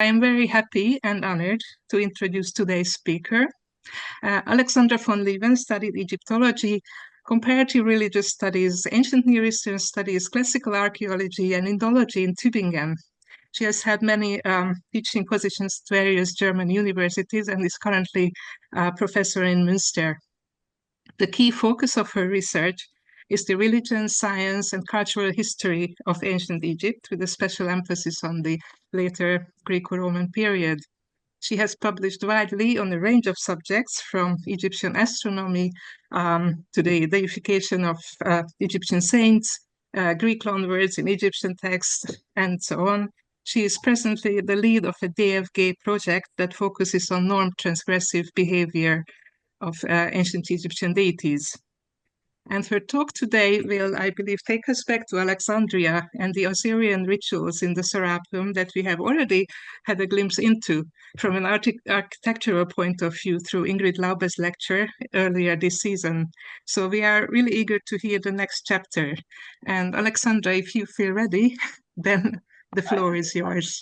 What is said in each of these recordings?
I am very happy and honored to introduce today's speaker. Alexandra von Lieven studied Egyptology, comparative religious studies, ancient Near Eastern studies, classical archaeology, and Indology in Tübingen. She has had many teaching positions at various German universities and is currently a professor in Münster. The key focus of her research is the religion, science, and cultural history of ancient Egypt, with a special emphasis on the later Greco-Roman period. She has published widely on a range of subjects, from Egyptian astronomy to the deification of Egyptian saints, Greek loanwords in Egyptian texts, and so on. She is presently the lead of a DFG project that focuses on norm-transgressive behavior of ancient Egyptian deities. And her talk today will, I believe, take us back to Alexandria and the Osirian rituals in the Serapeum that we have already had a glimpse into from an architectural point of view through Ingrid Laube's lecture earlier this season. So we are really eager to hear the next chapter. And Alexandra, if you feel ready, then the floor is yours.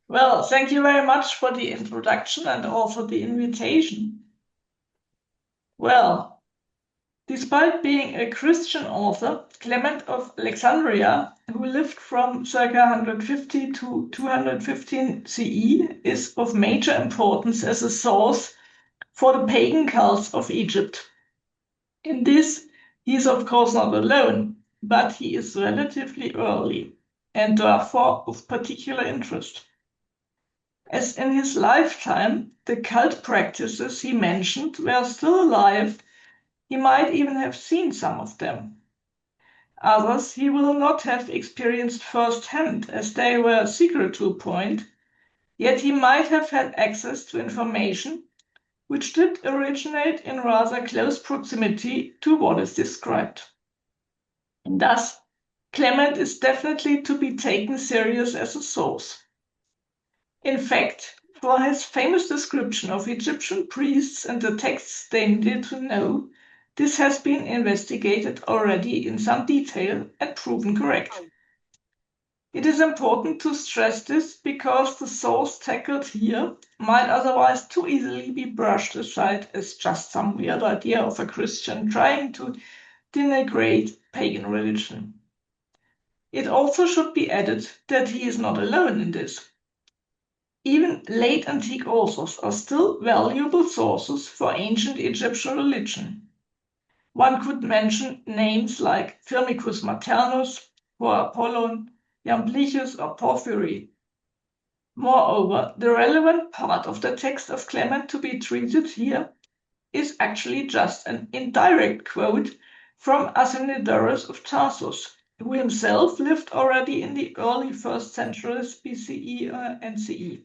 Well, thank you very much for the introduction and also the invitation. Well, despite being a Christian author, Clement of Alexandria, who lived from circa 150 to 215 CE, is of major importance as a source for the pagan cults of Egypt. In this, he is of course not alone, but he is relatively early and therefore of particular interest. As in his lifetime, the cult practices he mentioned were still alive, he might even have seen some of them. Others he will not have experienced firsthand, as they were secret to a point, yet he might have had access to information which did originate in rather close proximity to what is described. And thus, Clement is definitely to be taken serious as a source. In fact, for his famous description of Egyptian priests and the texts they needed to know, this has been investigated already in some detail and proven correct. It is important to stress this because the source tackled here might otherwise too easily be brushed aside as just some weird idea of a Christian trying to denigrate pagan religion. It also should be added that he is not alone in this. Even late antique authors are still valuable sources for ancient Egyptian religion. One could mention names like Firmicus Maternus, or Apollon, Jamblichus, or Porphyry. Moreover, the relevant part of the text of Clement to be treated here is actually just an indirect quote from Athenodorus of Tarsos, who himself lived already in the early 1st centuries BCE and CE.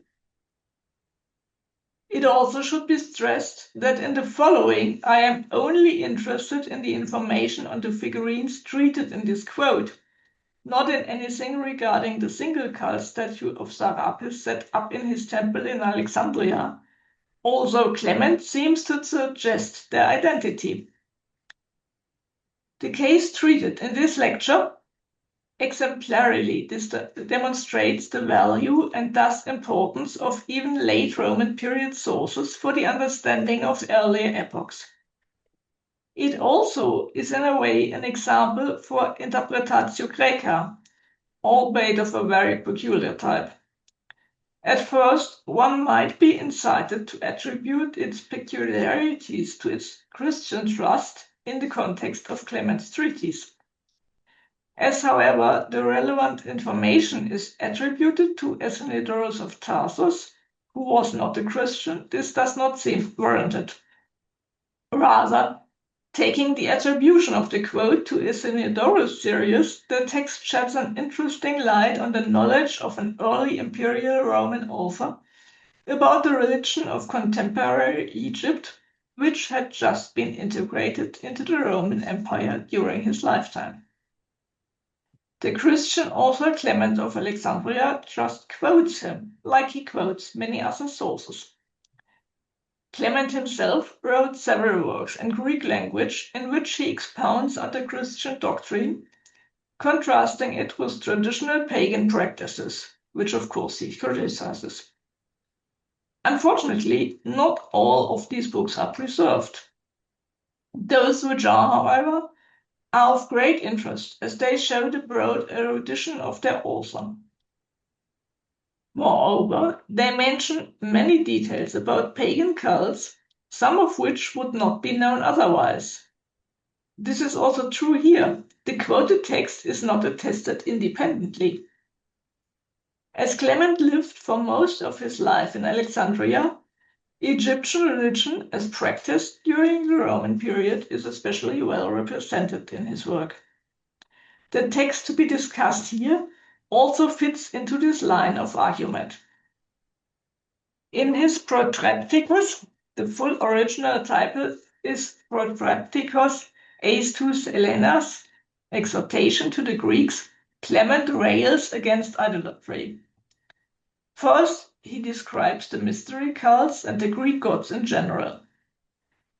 It also should be stressed that in the following, I am only interested in the information on the figurines treated in this quote, not in anything regarding the single cult statue of Sarapis set up in his temple in Alexandria, although Clement seems to suggest their identity. The case treated in this lecture exemplarily demonstrates the value and thus importance of even late Roman period sources for the understanding of earlier epochs. It also is in a way an example for interpretatio Graeca, albeit of a very peculiar type. At first, one might be incited to attribute its peculiarities to its Christian trust in the context of Clement's treatise. As, however, the relevant information is attributed to Athenodorus of Tarsos, who was not a Christian, this does not seem warranted. Rather, taking the attribution of the quote to Athenodorus serious, the text sheds an interesting light on the knowledge of an early imperial Roman author about the religion of contemporary Egypt, which had just been integrated into the Roman Empire during his lifetime. The Christian author Clement of Alexandria just quotes him, like he quotes many other sources. Clement himself wrote several works in Greek language in which he expounds on Christian doctrine, contrasting it with traditional pagan practices, which of course he criticizes. Unfortunately, not all of these books are preserved. Those which are, however, are of great interest as they show the broad erudition of their author. Moreover, they mention many details about pagan cults, some of which would not be known otherwise. This is also true here. The quoted text is not attested independently. As Clement lived for most of his life in Alexandria, Egyptian religion as practiced during the Roman period is especially well represented in his work. The text to be discussed here also fits into this line of argument. In his Protrepticus, the full original title is Protrepticus Aestus Helenas, Exhortation to the Greeks, Clement rails against idolatry. First, he describes the mystery cults and the Greek gods in general.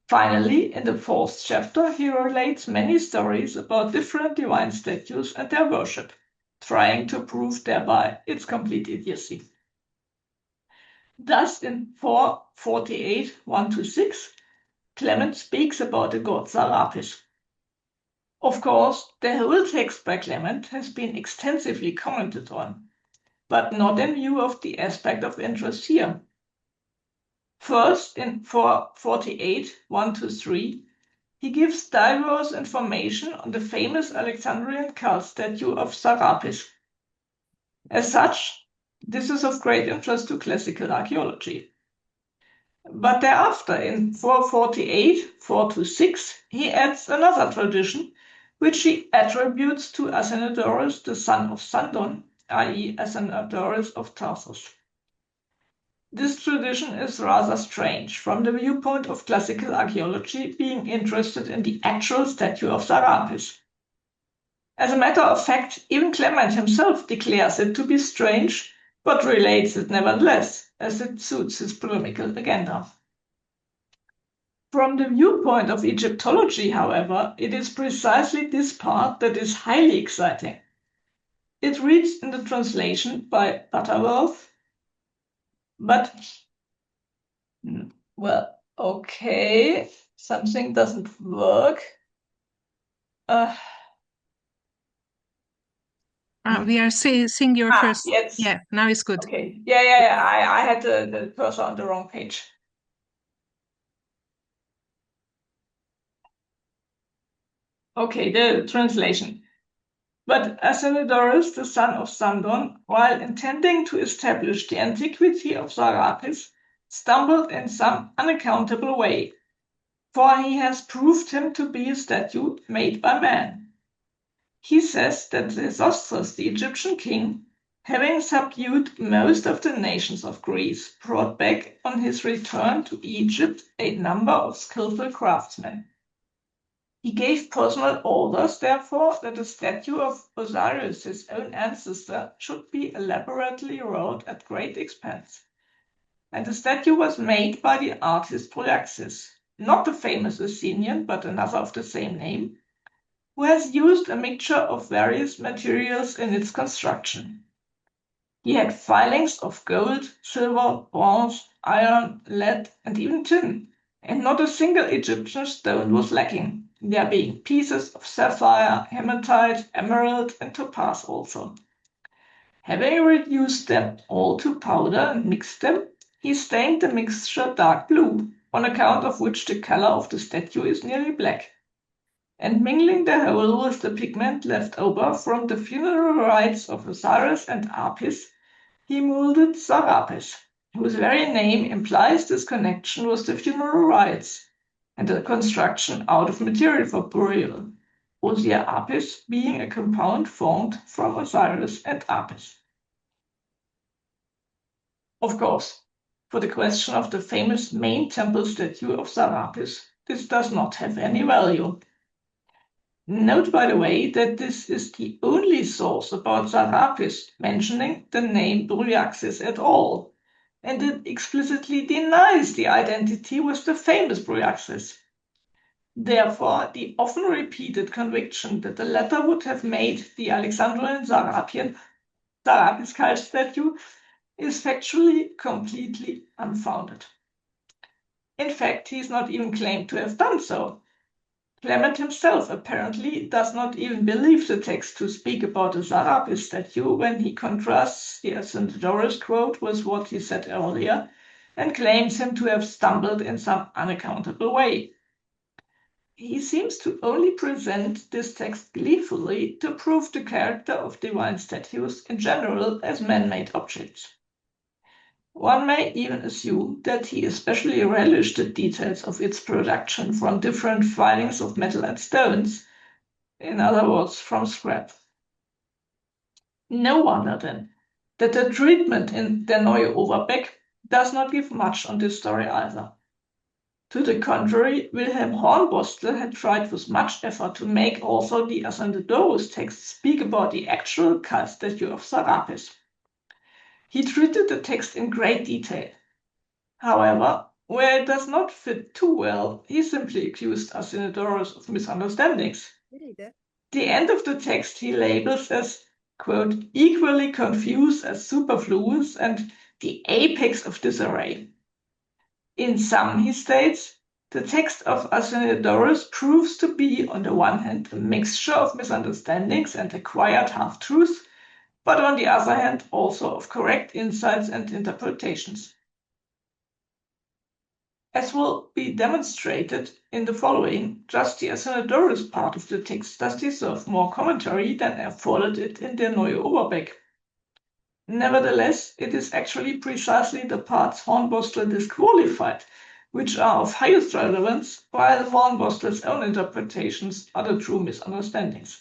Finally, in the 4th chapter, he relates many stories about different divine statues and their worship, trying to prove thereby its complete idiocy. Thus, in 448, 1-6, Clement speaks about the god Sarapis. Of course, the whole text by Clement has been extensively commented on, but not in view of the aspect of interest here. First, in 448, 1-3, he gives diverse information on the famous Alexandrian cult statue of Sarapis. As such, this is of great interest to classical archaeology. But thereafter, in 448, 4-6, he adds another tradition, which he attributes to Athenodorus, the son of Sandon, i.e. Athenodorus of Tarsos. This tradition is rather strange from the viewpoint of classical archaeology being interested in the actual statue of Sarapis. As a matter of fact, even Clement himself declares it to be strange, but relates it nevertheless, as it suits his polemical agenda. From the viewpoint of Egyptology, however, it is precisely this part that is highly exciting. It reads in the translation by Butterworth, but, well, okay, something doesn't work. We are seeing your first. Yes. Yeah, now it's good. Okay. Yeah. I had the cursor on the wrong page. Okay, the translation. But Athenodorus, the son of Sandon, while intending to establish the antiquity of Sarapis, stumbled in some unaccountable way, for he has proved him to be a statue made by man. He says that Sesostris, the Egyptian king, having subdued most of the nations of Greece, brought back on his return to Egypt a number of skillful craftsmen. He gave personal orders, therefore, that a statue of Osiris, his own ancestor, should be elaborately wrought at great expense. And the statue was made by the artist Bryaxis, not the famous Athenian, but another of the same name, who has used a mixture of various materials in its construction. He had filings of gold, silver, bronze, iron, lead, and even tin, and not a single Egyptian stone was lacking, there being pieces of sapphire, hematite, emerald, and topaz also. Having reduced them all to powder and mixed them, he stained the mixture dark blue, on account of which the color of the statue is nearly black. And mingling the whole with the pigment left over from the funeral rites of Osiris and Apis, he molded Sarapis, whose very name implies this connection with the funeral rites and the construction out of material for burial, Osia Apis being a compound formed from Osiris and Apis. Of course, for the question of the famous main temple statue of Sarapis, this does not have any value. Note, by the way, that this is the only source about Sarapis mentioning the name Bryaxis at all, and it explicitly denies the identity with the famous Bryaxis. Therefore, the often repeated conviction that the latter would have made the Alexandrian Serapeum Sarapis cult statue is factually completely unfounded. In fact, he is not even claimed to have done so. Clement himself apparently does not even believe the text to speak about a Sarapis statue when he contrasts the Athenodorus quote with what he said earlier and claims him to have stumbled in some unaccountable way. He seems to only present this text gleefully to prove the character of divine statues in general as man-made objects. One may even assume that he especially relished the details of its production from different filings of metal and stones, in other words, from scrap. No wonder then that the treatment in Der Neue Oberbeck does not give much on this story either. To the contrary, Wilhelm Hornbostel had tried with much effort to make also the Athenodorus text speak about the actual cult statue of Sarapis. He treated the text in great detail. However, where it does not fit too well, he simply accused Athenodorus of misunderstandings. The end of the text he labels as, quote, equally confused as superfluous and the apex of disarray. In sum, he states, the text of Athenodorus proves to be, on the one hand, a mixture of misunderstandings and acquired half-truths, but on the other hand, also of correct insights and interpretations. As will be demonstrated in the following, just the Athenodorus part of the text does deserve more commentary than afforded it in Der Neue Oberbeck. Nevertheless, it is actually precisely the parts Hornbostel disqualified which are of highest relevance, while Hornbostel's own interpretations are the true misunderstandings.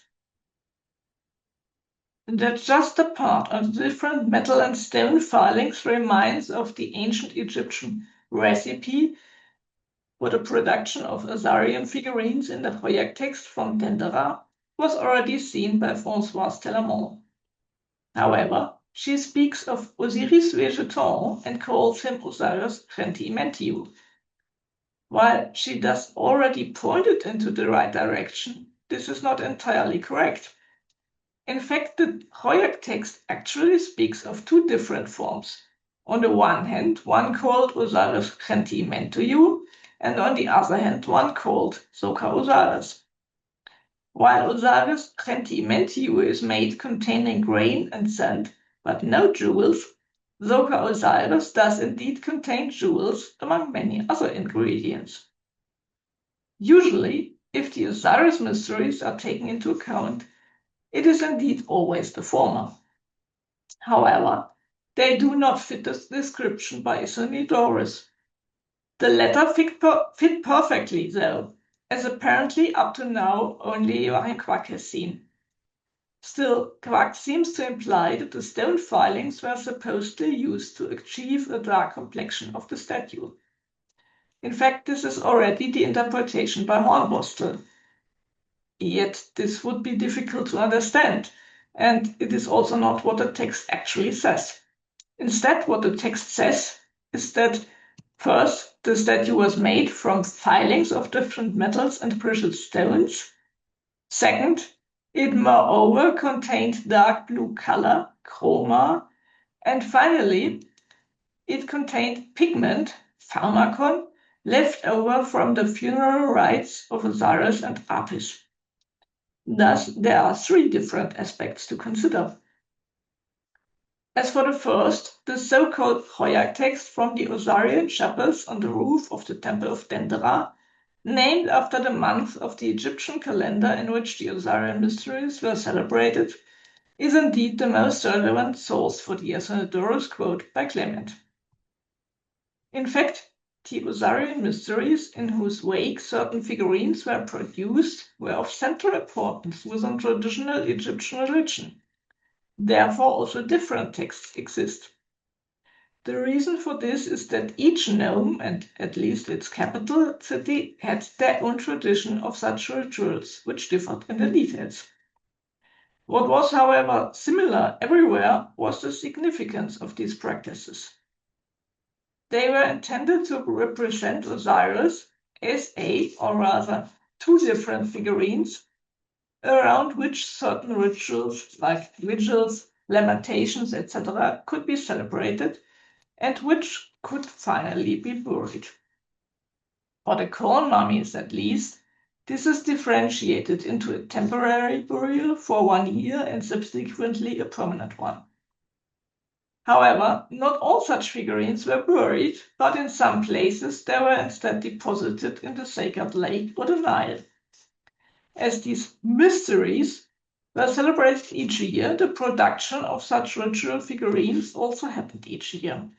That just the part of different metal and stone filings reminds of the ancient Egyptian recipe for the production of Assyrian figurines in the Hoyak text from Dendera was already seen by Françoise Telamon. However, she speaks of Osiris Vegeton and calls him Osiris Gentimentiu. While she thus already pointed into the right direction, this is not entirely correct. In fact, the Hoyak text actually speaks of two different forms. On the one hand, one called Osiris Gentimentiu, and on the other hand, one called Sokar-Osiris. While Osiris Gentimentiu is made containing grain and sand, but no jewels, Sokar-Osiris does indeed contain jewels among many other ingredients. Usually, if the Osiris mysteries are taken into account, it is indeed always the former. However, they do not fit the description by Athenodorus. The latter fit perfectly, though, as apparently up to now only Joachim Quack has seen. Still, Quack seems to imply that the stone filings were supposedly used to achieve a dark complexion of the statue. In fact, this is already the interpretation by Hornbostel. Yet this would be difficult to understand, and it is also not what the text actually says. Instead, what the text says is that first, the statue was made from filings of different metals and precious stones. Second, it moreover contained dark blue color, chroma, and finally, it contained pigment, pharmakon, left over from the funeral rites of Osiris and Apis. Thus, there are three different aspects to consider. As for the first, the so-called Hoyak text from the Osirian chapels on the roof of the temple of Dendera, named after the month of the Egyptian calendar in which the Osirian mysteries were celebrated, is indeed the most relevant source for the Athenodorus quote by Clement. In fact, the Osirian mysteries in whose wake certain figurines were produced were of central importance within traditional Egyptian religion. Therefore, also different texts exist. The reason for this is that each nome, and at least its capital city, had their own tradition of such rituals, which differed in the details. What was, however, similar everywhere was the significance of these practices. They were intended to represent Osiris as or rather, two different figurines around which certain rituals, like vigils, lamentations, etc., could be celebrated and which could finally be buried. For the corn mummies, at least, this is differentiated into a temporary burial for 1 year and subsequently a permanent one. However, not all such figurines were buried, but in some places they were instead deposited in the sacred lake or the Nile. As these mysteries were celebrated each year, the production of such ritual figurines also happened each year.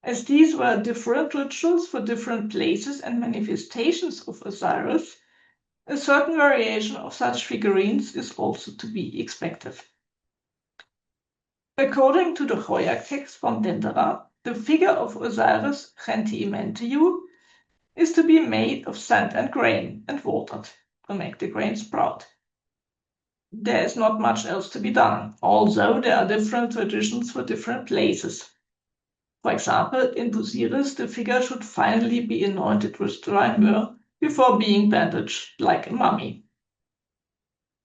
As these were different rituals for different places and manifestations of Osiris, a certain variation of such figurines is also to be expected. According to the Hoyak text from Dendera, the figure of Osiris Gentimentiu is to be made of sand and grain and watered to make the grain sprout. There is not much else to be done, although there are different traditions for different places. For example, in Busiris, the figure should finally be anointed with dry myrrh before being bandaged like a mummy.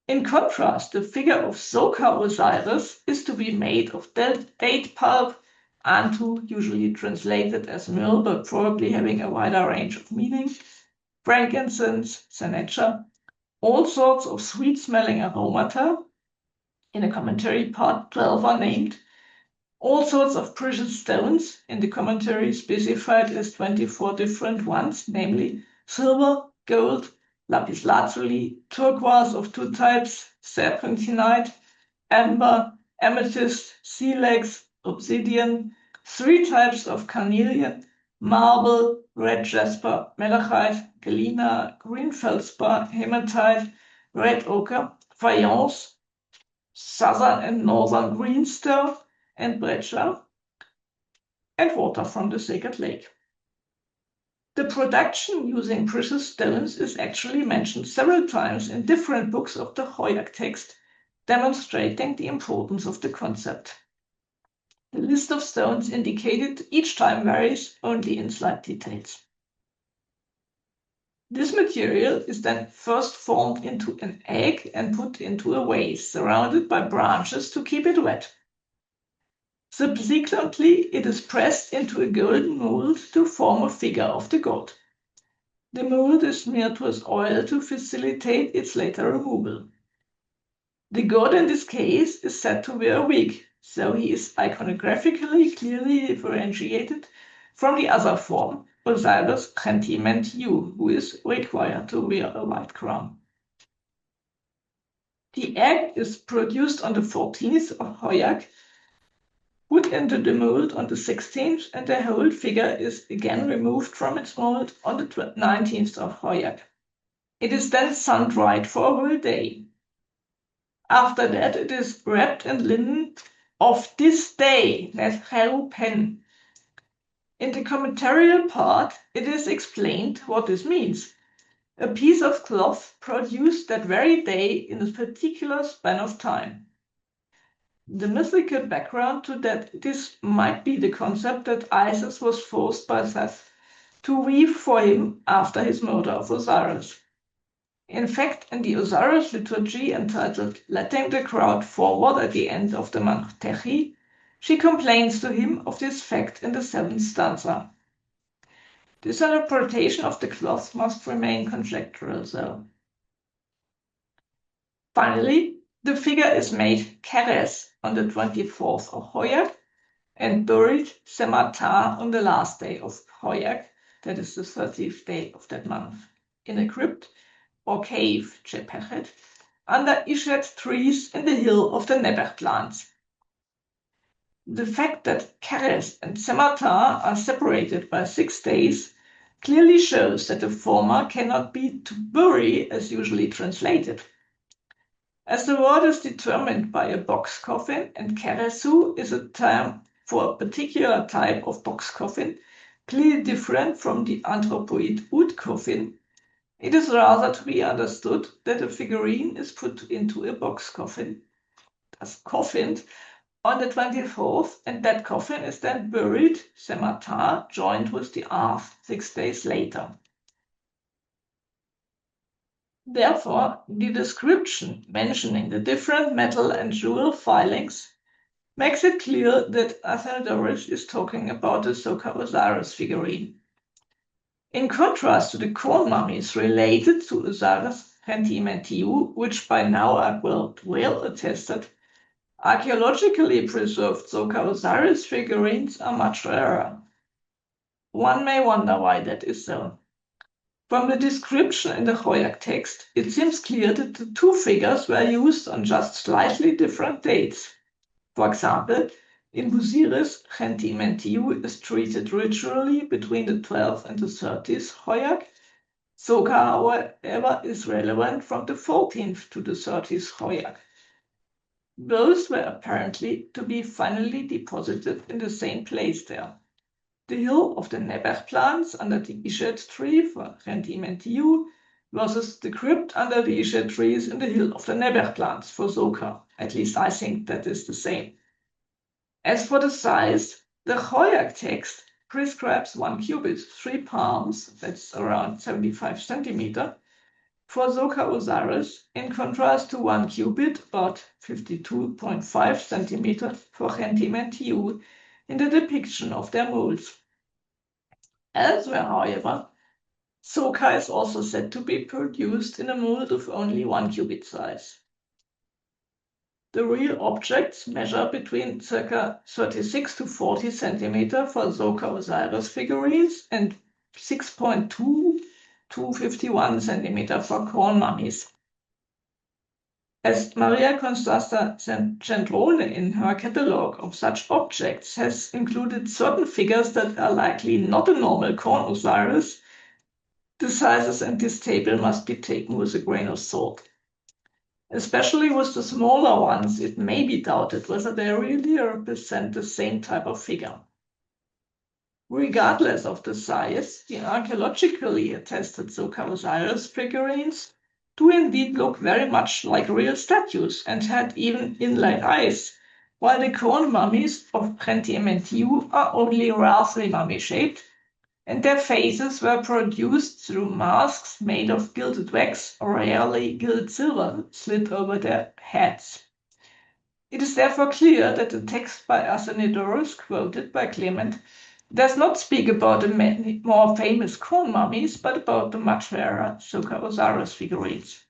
In contrast, the figure of Sokar-Osiris is to be made of date pulp, antu, usually translated as myrrh, but probably having a wider range of meaning, frankincense, seneca, all sorts of sweet-smelling aromata. In the commentary, part 12 are named. All sorts of precious stones, in the commentary specified as 24 different ones, namely silver, gold, lapis lazuli, turquoise of 2 types, serpentinite, amber, amethyst, silex, obsidian, 3 types of carnelian, marble, red jasper, malachite, galena, green feldspar, hematite, red ochre, faience, southern and northern greenstone, and breccia, and water from the sacred lake. The production using precious stones is actually mentioned several times in different books of the Hoyak text, demonstrating the importance of the concept. The list of stones indicated each time varies only in slight details. This material is then first formed into an egg and put into a vase, surrounded by branches to keep it wet. Subsequently, it is pressed into a golden mold to form a figure of the god. The mold is smeared with oil to facilitate its later removal. The god in this case is said to wear a wig, so he is iconographically clearly differentiated from the other form, Osiris Gentimentiu, who is required to wear a white crown. The egg is produced on the 14th of Hoyak, put into the mold on the 16th, and the whole figure is again removed from its mold on the 19th of Hoyak. It is then sun-dried for a whole day. After that, it is wrapped in linen of this day, pen. In the commentarial part, it is explained what this means. A piece of cloth produced that very day in a particular span of time. The mythical background to that this might be the concept that Isis was forced by Seth to weave for him after his murder of Osiris. In fact, in the Osiris liturgy entitled Letting the Crowd Forward at the end of the month Techi, she complains to him of this fact in the 7th stanza. This interpretation of the cloth must remain conjectural, though. Finally, the figure is made keres on the 24th of Hoyak and buried semata on the last day of Hoyak, that is the 30th day of that month, in a crypt or cave, chepechet, under ishet trees in the hill of the Nebertlands. The fact that keres and semata are separated by 6 days clearly shows that the former cannot be to bury as usually translated. As the word is determined by a box coffin, and keresu is a term for a particular type of box coffin, clearly different from the anthropoid wood coffin, it is rather to be understood that a figurine is put into a box coffin, thus coffined, on the 24th, and that coffin is then buried, semata, joined with the earth 6 days later. Therefore, the description mentioning the different metal and jewel filings makes it clear that Athenodorus is talking about the Sokar-Osiris figurine. In contrast to the corn mummies related to Osiris Gentimentiu, which by now are well attested, archaeologically preserved Sokar-Osiris figurines are much rarer. One may wonder why that is so. From the description in the Hoyak text, it seems clear that the two figures were used on just slightly different dates. For example, in Osiris, Gentimentiu is treated ritually between the 12th and the 30th Hoyak. Sokar, however, is relevant from the 14th to the 30th Hoyak. Both were apparently to be finally deposited in the same place there. The hill of the Neber plants under the Ishet tree for Gentimentiu versus the crypt under the Ishet trees in the hill of the Neber plants for Sokar. At least I think that is the same. As for the size, the Hoyak text prescribes 1 cubit, 3 palms, that's around 75 centimeter, for Sokar-Osiris, in contrast to 1 cubit, about 52.5 centimeter, for Gentimentiu in the depiction of their molds. Elsewhere, however, Sokar is also said to be produced in a mold of only 1 cubit size. The real objects measure between circa 36 to 40 centimeter for Sokar-Osiris figurines and 6.2 to 51 centimeter for corn mummies. As Maria Constanta Gendrone in her catalogue of such objects has included certain figures that are likely not a normal corn Osiris, the sizes in this table must be taken with a grain of salt. Especially with the smaller ones, it may be doubted whether they really represent the same type of figure. Regardless of the size, the archaeologically attested Sokar-Osiris figurines do indeed look very much like real statues and had even inlaid eyes, while the corn mummies of Gentimentiu are only roughly mummy-shaped, and their faces were produced through masks made of gilded wax or rarely gilded silver slid over their heads. It is therefore clear that the text by Athenodorus quoted by Clement does not speak about the many more famous corn mummies, but about the much rarer Sokar-Osiris figurines.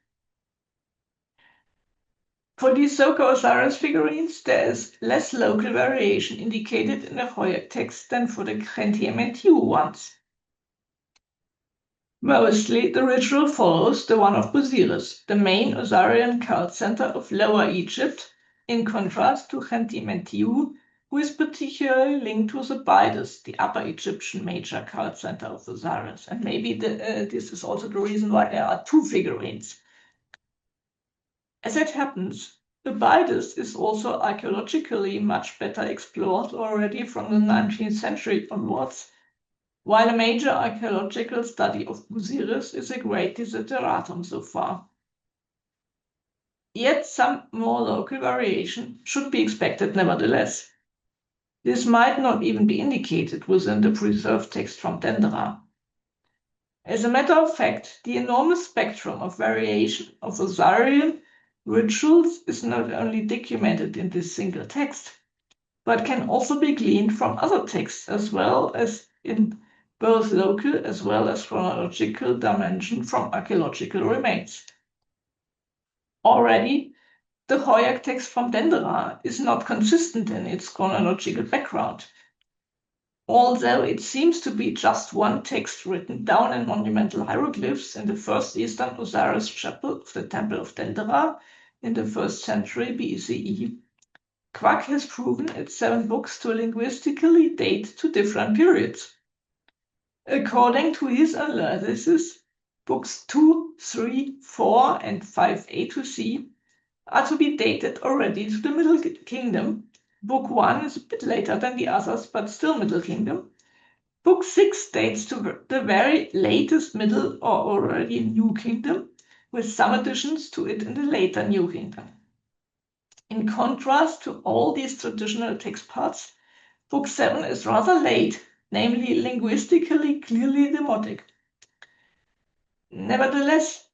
For these Sokar-Osiris figurines, there is less local variation indicated in the Hoyak text than for the Gentimentiu ones. Mostly, the ritual follows the one of Osiris, the main Osirian cult center of Lower Egypt, in contrast to Gentimentiu, who is particularly linked with Abydos, the Upper Egyptian major cult center of Osiris. And maybe this is also the reason why there are two figurines. As it happens, Abydos is also archaeologically much better explored already from the 19th century onwards, while a major archaeological study of Osiris is a great desideratum so far. Yet some more local variation should be expected nevertheless. This might not even be indicated within the preserved text from Dendera. As a matter of fact, the enormous spectrum of variation of Osirian rituals is not only documented in this single text, but can also be gleaned from other texts as well as in both local as well as chronological dimension from archaeological remains. Already, the Hoyak text from Dendera is not consistent in its chronological background. Although it seems to be just one text written down in monumental hieroglyphs in the first Eastern Osiris chapel of the Temple of Dendera in the 1st century BCE, Quack has proven its 7 books to linguistically date to different periods. According to his analysis, books 2, 3, 4, and 5a to c are to be dated already to the Middle Kingdom. Book 1 is a bit later than the others, but still Middle Kingdom. Book 6 dates to the very latest Middle or already New Kingdom, with some additions to it in the later New Kingdom. In contrast to all these traditional text parts, Book 7 is rather late, namely linguistically clearly demotic. Nevertheless,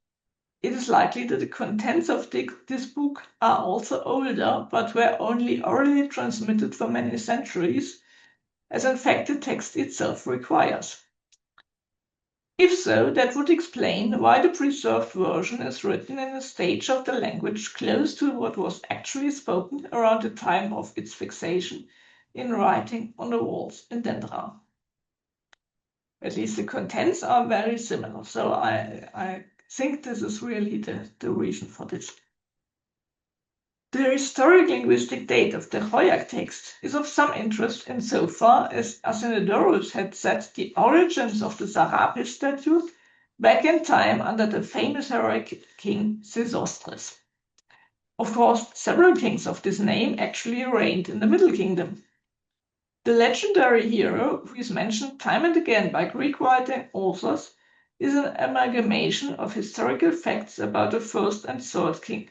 it is likely that the contents of this book are also older, but were only orally transmitted for many centuries, as in fact the text itself requires. If so, that would explain why the preserved version is written in a stage of the language close to what was actually spoken around the time of its fixation in writing on the walls in Dendera. At least the contents are very similar, so I think this is really the reason for this. The historic linguistic date of the Hoyak text is of some interest insofar as Athenodorus had set the origins of the Sarapis statute back in time under the famous heroic king Sesostris. Of course, several kings of this name actually reigned in the Middle Kingdom. The legendary hero, who is mentioned time and again by Greek writing authors, is an amalgamation of historical facts about the first and third king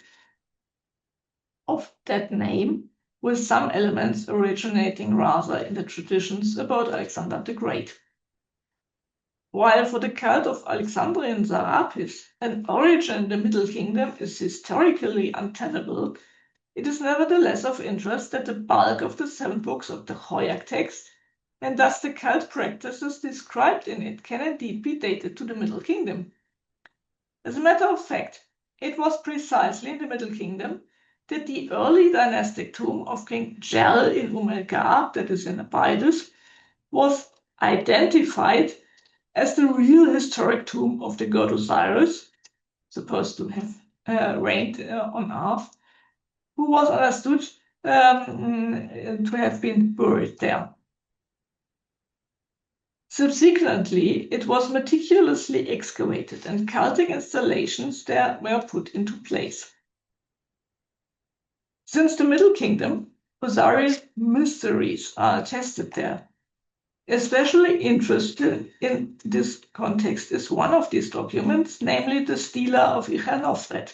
of that name, with some elements originating rather in the traditions about Alexander the Great. While for the cult of Alexandrian Serapeum, an origin in the Middle Kingdom is historically untenable, it is nevertheless of interest that the bulk of the 7 books of the Hoyak text, and thus the cult practices described in it, can indeed be dated to the Middle Kingdom. As a matter of fact, it was precisely in the Middle Kingdom that the early dynastic tomb of King Gel in Umelgar, that is in Abydos, was identified as the real historic tomb of the god Osiris, supposed to have reigned on Earth, who was understood to have been buried there. Subsequently, it was meticulously excavated and cultic installations there were put into place. Since the Middle Kingdom, Osiris mysteries are attested there. Especially interested in this context is one of these documents, namely the Stela of Ichanofret.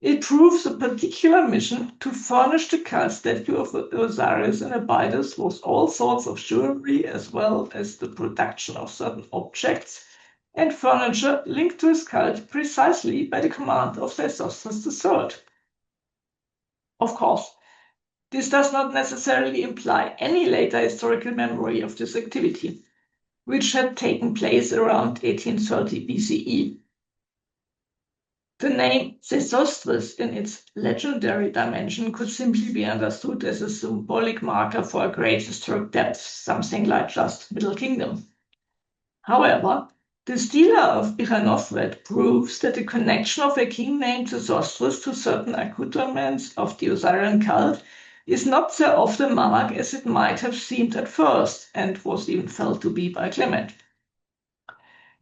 It proves a particular mission to furnish the cult statue of Osiris in Abydos with all sorts of jewelry, as well as the production of certain objects and furniture linked to his cult precisely by the command of Sesostris III. Of course, this does not necessarily imply any later historical memory of this activity, which had taken place around 1830 BCE. The name Sesostris in its legendary dimension could simply be understood as a symbolic marker for a great historic depth, something like just Middle Kingdom. However, the Stela of Ichanofret proves that the connection of a king named Sesostris to certain accoutrements of the Osirian cult is not so off the mark as it might have seemed at first, and was even felt to be by Clement.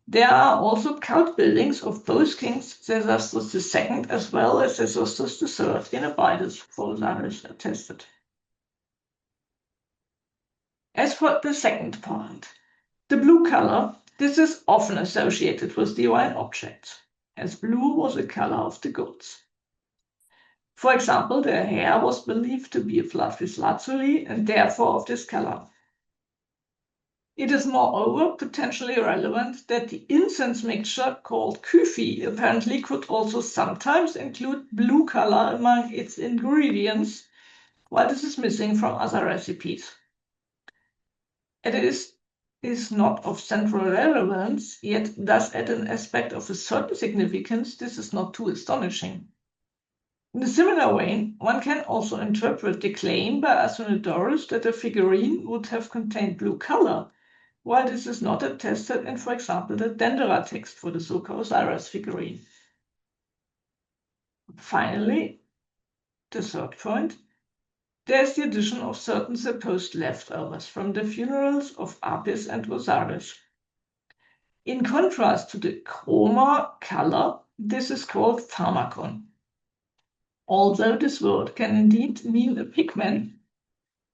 There are also cult buildings of both kings, Sesostris II as well as Sesostris III in Abydos, for Osiris attested. As for the second point, the blue color, this is often associated with divine objects, as blue was a color of the gods. For example, their hair was believed to be of lapis lazuli and therefore of this color. It is moreover potentially relevant that the incense mixture called kufi apparently could also sometimes include blue color among its ingredients, while this is missing from other recipes. It is not of central relevance, yet does add an aspect of a certain significance. This is not too astonishing. In a similar way, one can also interpret the claim by Athenodorus that a figurine would have contained blue color, while this is not attested in, for example, the Dendera text for the Sokar-Osiris figurine. Finally, the third point, there is the addition of certain supposed leftovers from the funerals of Apis and Osiris. In contrast to the chroma color, this is called pharmakon. Although this word can indeed mean a pigment,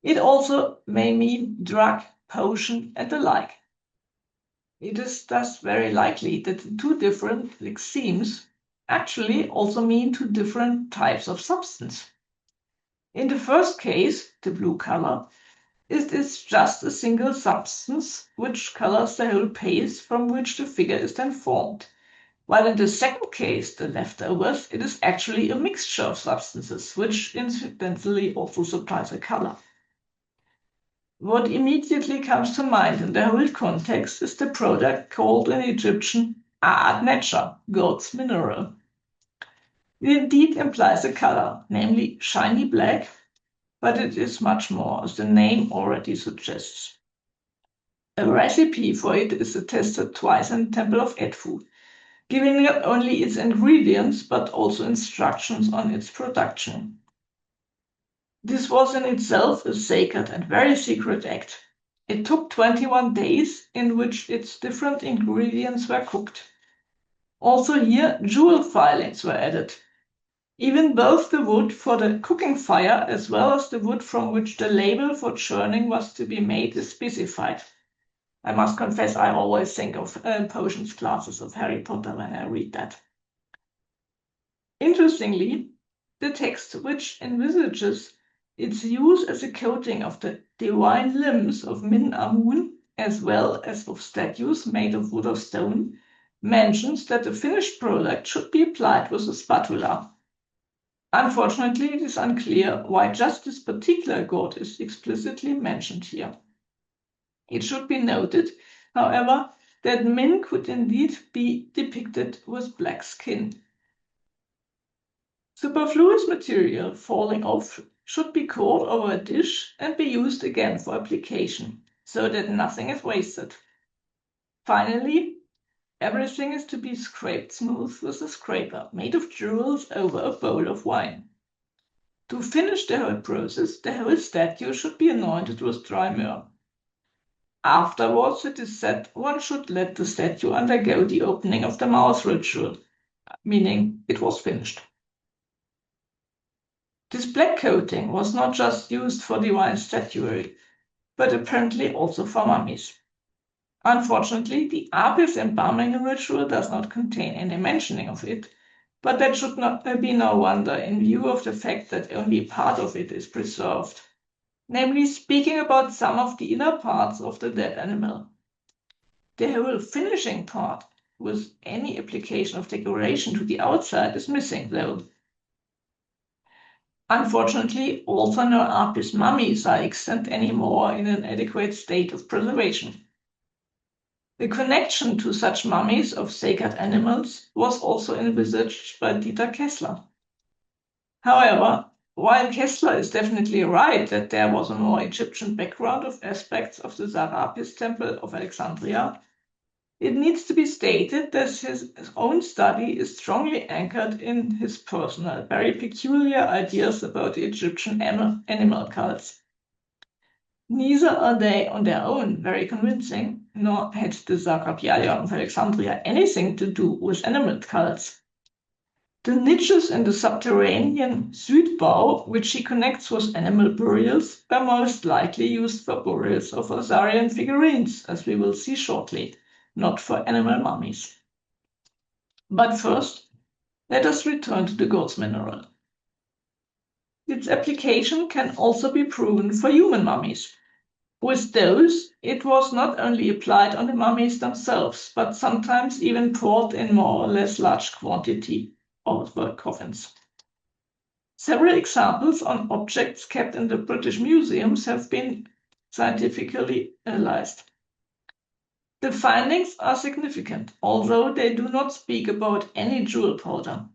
it also may mean drug, potion, and the like. It is thus very likely that the 2 different lexemes actually also mean 2 different types of substance. In the first case, the blue color, it is just a single substance which colors the whole paste from which the figure is then formed, while in the second case, the leftovers, it is actually a mixture of substances, which incidentally also supplies a color. What immediately comes to mind in the whole context is the product called in Egyptian ad nature, God's mineral. It indeed implies a color, namely shiny black, but it is much more, as the name already suggests. A recipe for it is attested twice in the Temple of Edfu, giving not only its ingredients but also instructions on its production. This was in itself a sacred and very secret act. It took 21 days in which its different ingredients were cooked. Also here, jewel filings were added. Even both the wood for the cooking fire as well as the wood from which the label for churning was to be made is specified. I must confess, I always think of potions classes of Harry Potter when I read that. Interestingly, the text which envisages its use as a coating of the divine limbs of Min Amun, as well as of statues made of wood or stone, mentions that the finished product should be applied with a spatula. Unfortunately, it is unclear why just this particular god is explicitly mentioned here. It should be noted, however, that Min could indeed be depicted with black skin. Superfluous material falling off should be caught over a dish and be used again for application, so that nothing is wasted. Finally, everything is to be scraped smooth with a scraper made of jewels over a bowl of wine. To finish the whole process, the whole statue should be anointed with dry myrrh. Afterwards, it is said one should let the statue undergo the opening of the mouth ritual, meaning it was finished. This black coating was not just used for divine statuary, but apparently also for mummies. Unfortunately, the Apis embalming ritual does not contain any mentioning of it, but that should not be no wonder in view of the fact that only part of it is preserved, namely speaking about some of the inner parts of the dead animal. The whole finishing part, with any application of decoration to the outside, is missing, though. Unfortunately, also no Apis mummies are extant anymore in an adequate state of preservation. The connection to such mummies of sacred animals was also envisaged by Dieter Kessler. However, while Kessler is definitely right that there was a more Egyptian background of aspects of the Sarapis temple of Alexandria, it needs to be stated that his own study is strongly anchored in his personal, very peculiar ideas about the Egyptian animal cults. Neither are they on their own very convincing, nor had the Sarapis of Alexandria anything to do with animal cults. The niches in the subterranean Südbau, which he connects with animal burials, were most likely used for burials of Osirian figurines, as we will see shortly, not for animal mummies. But first, let us return to the god's mineral. Its application can also be proven for human mummies. With those, it was not only applied on the mummies themselves, but sometimes even poured in more or less large quantity over coffins. Several examples on objects kept in the British museums have been scientifically analyzed. The findings are significant, although they do not speak about any jewel powder.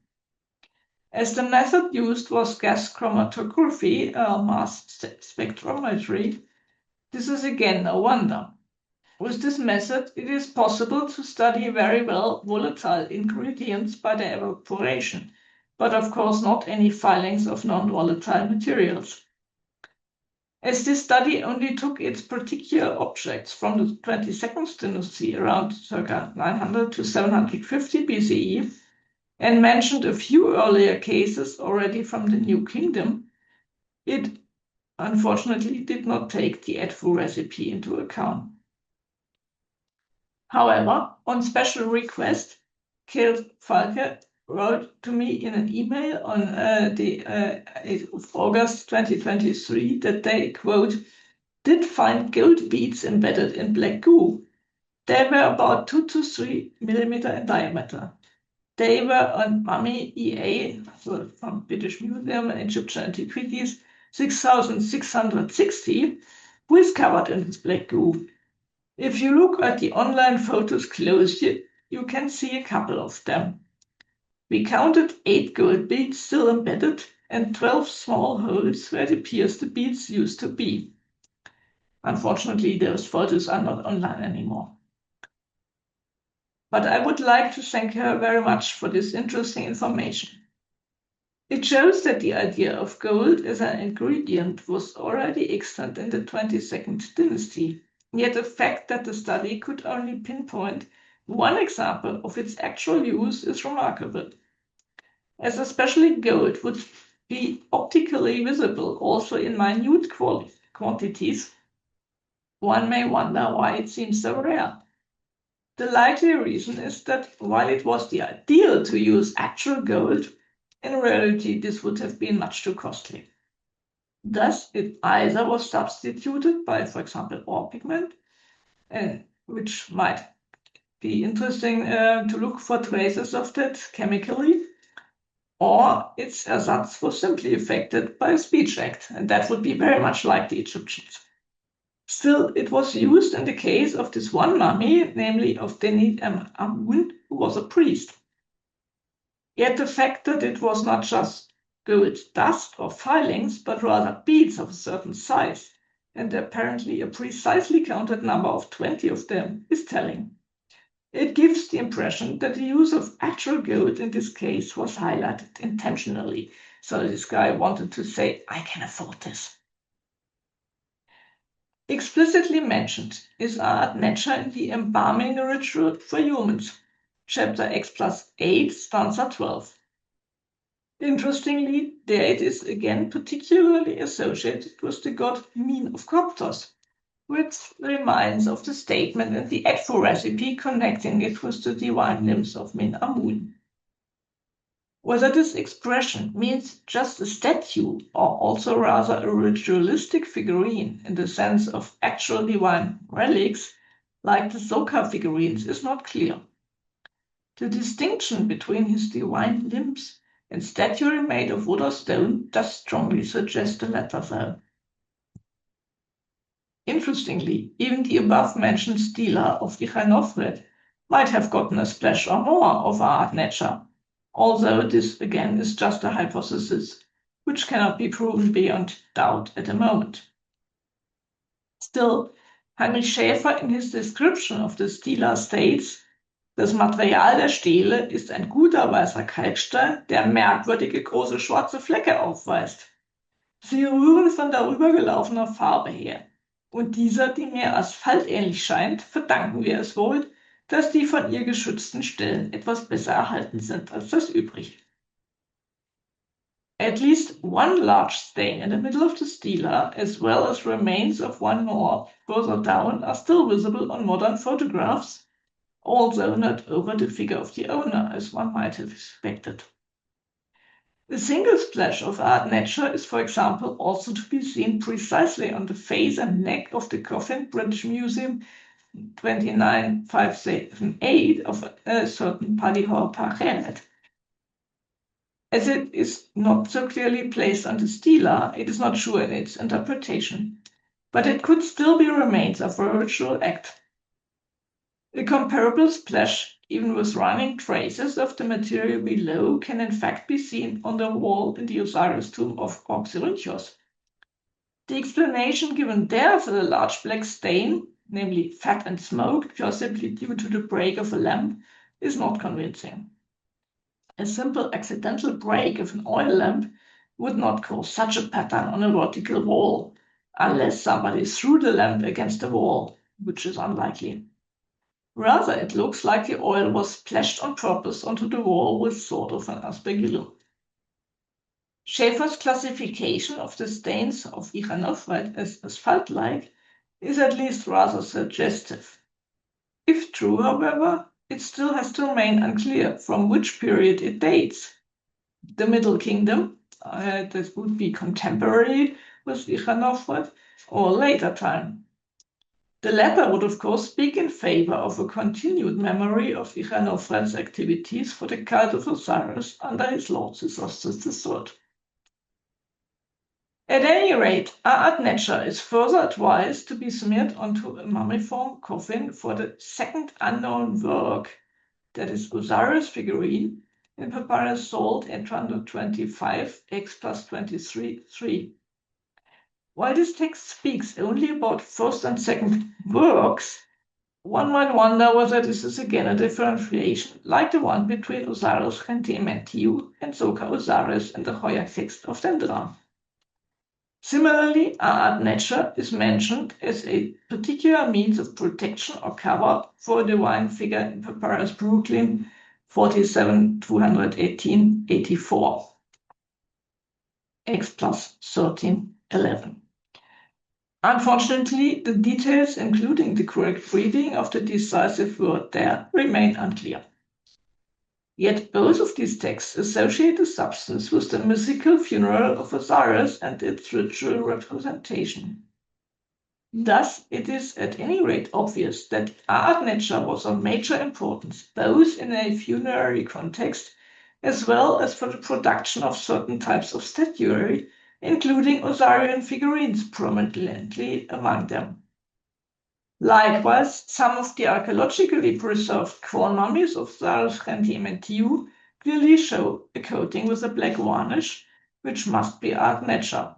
As the method used was gas chromatography, mass spectrometry, this is again no wonder. With this method, it is possible to study very well volatile ingredients by their evaporation, but of course not any filings of non-volatile materials. As this study only took its particular objects from the 22nd dynasty around circa 900 to 750 BCE and mentioned a few earlier cases already from the New Kingdom, it unfortunately did not take the Edfu recipe into account. However, on special request, Kjeld Falke wrote to me in an email on the 8th of August 2023 that they, quote, did find gold beads embedded in black goo. They were about 2 to 3 millimeter in diameter. They were on Mummy EA, so from British Museum and Egyptian Antiquities, 6660, who is covered in this black goo. If you look at the online photos closely, you can see a couple of them. We counted 8 gold beads still embedded and 12 small holes where it appears the beads used to be. Unfortunately, those photos are not online anymore. But I would like to thank her very much for this interesting information. It shows that the idea of gold as an ingredient was already extant in the 22nd dynasty, yet the fact that the study could only pinpoint one example of its actual use is remarkable. As especially gold would be optically visible also in minute quantities, one may wonder why it seems so rare. The likely reason is that while it was the ideal to use actual gold, in reality this would have been much too costly. Thus, it either was substituted by, for example, ore pigment, which might be interesting to look for traces of that chemically, or its ersatz was simply affected by a speech act, and that would be very much like the Egyptians. Still, it was used in the case of this one mummy, namely of Denid Amun, who was a priest. Yet the fact that it was not just gold dust or filings, but rather beads of a certain size, and apparently a precisely counted number of 20 of them, is telling. It gives the impression that the use of actual gold in this case was highlighted intentionally. So this guy wanted to say, I can afford this. Explicitly mentioned is art nature in the embalming ritual for humans, chapter X+8, stanza 12. Interestingly, there it is again particularly associated with the god Min of Coptos, which reminds of the statement in the Edfu recipe connecting it with the divine limbs of Min Amun. Whether this expression means just a statue or also rather a ritualistic figurine in the sense of actual divine relics, like the Sokar figurines, is not clear. The distinction between his divine limbs and statuary made of wood or stone does strongly suggest the latter though. Interestingly, even the above-mentioned stela of Ichanofred might have gotten a splash or more of art nature, although this again is just a hypothesis, which cannot be proven beyond doubt at the moment. Still, Heinrich Schäfer in his description of the stela states, das Material der Stele ist ein guter weißer Kalkstein, der merkwürdige große schwarze Flecke aufweist. Sie rühren von darüber gelaufener Farbe her. Und dieser, die mehr asphaltähnlich scheint, verdanken wir es wohl, dass die von ihr geschützten Stellen etwas besser erhalten sind als das übrige. At least one large stain in the middle of the stela, as well as remains of one more further down, are still visible on modern photographs, although not over the figure of the owner, as one might have expected. A single splash of art nature is, for example, also to be seen precisely on the face and neck of the coffin, British Museum 29578 of a certain Padihor Pachelet. As it is not so clearly placed on the stela, it is not sure in its interpretation, but it could still be remains of a ritual act. A comparable splash, even with running traces of the material below, can in fact be seen on the wall in the Osiris tomb of Oxyrhynchos. The explanation given there for the large black stain, namely fat and smoke, possibly due to the break of a lamp, is not convincing. A simple accidental break of an oil lamp would not cause such a pattern on a vertical wall, unless somebody threw the lamp against the wall, which is unlikely. Rather, it looks like the oil was splashed on purpose onto the wall with sort of an aspergillum. Schäfer's classification of the stains of Ichanofred as asphalt-like is at least rather suggestive. If true, however, it still has to remain unclear from which period it dates. The Middle Kingdom, that would be contemporary with Ichanofred, or later time. The latter would, of course, speak in favor of a continued memory of Ichthyophren's activities for the cult of Osiris under his lord Sesostris III. At any rate, A'at Necher is further advised to be smeared onto a mummiform coffin for the second unknown work, that is Osiris figurine, in papyrus Salt 825 x plus 23-3. While this text speaks only about first and second works, one might wonder whether this is again a differentiation like the one between Osiris Gentimentiu and Sokar-Osiris in the Hoya text of Dendera. Similarly, A'at Necher is mentioned as a particular means of protection or cover for a divine figure in Papyrus Brooklyn 47-218-84, x plus 1311. Unfortunately, the details, including the correct reading of the decisive word there, remain unclear. Yet both of these texts associate the substance with the mythical funeral of Osiris and its ritual representation. Thus, it is at any rate obvious that A'at Necher was of major importance both in a funerary context as well as for the production of certain types of statuary, including Osirian figurines prominently among them. Likewise, some of the archaeologically preserved crown mummies of Osiris Gentimentiu clearly show a coating with a black varnish, which must be A'at Necher.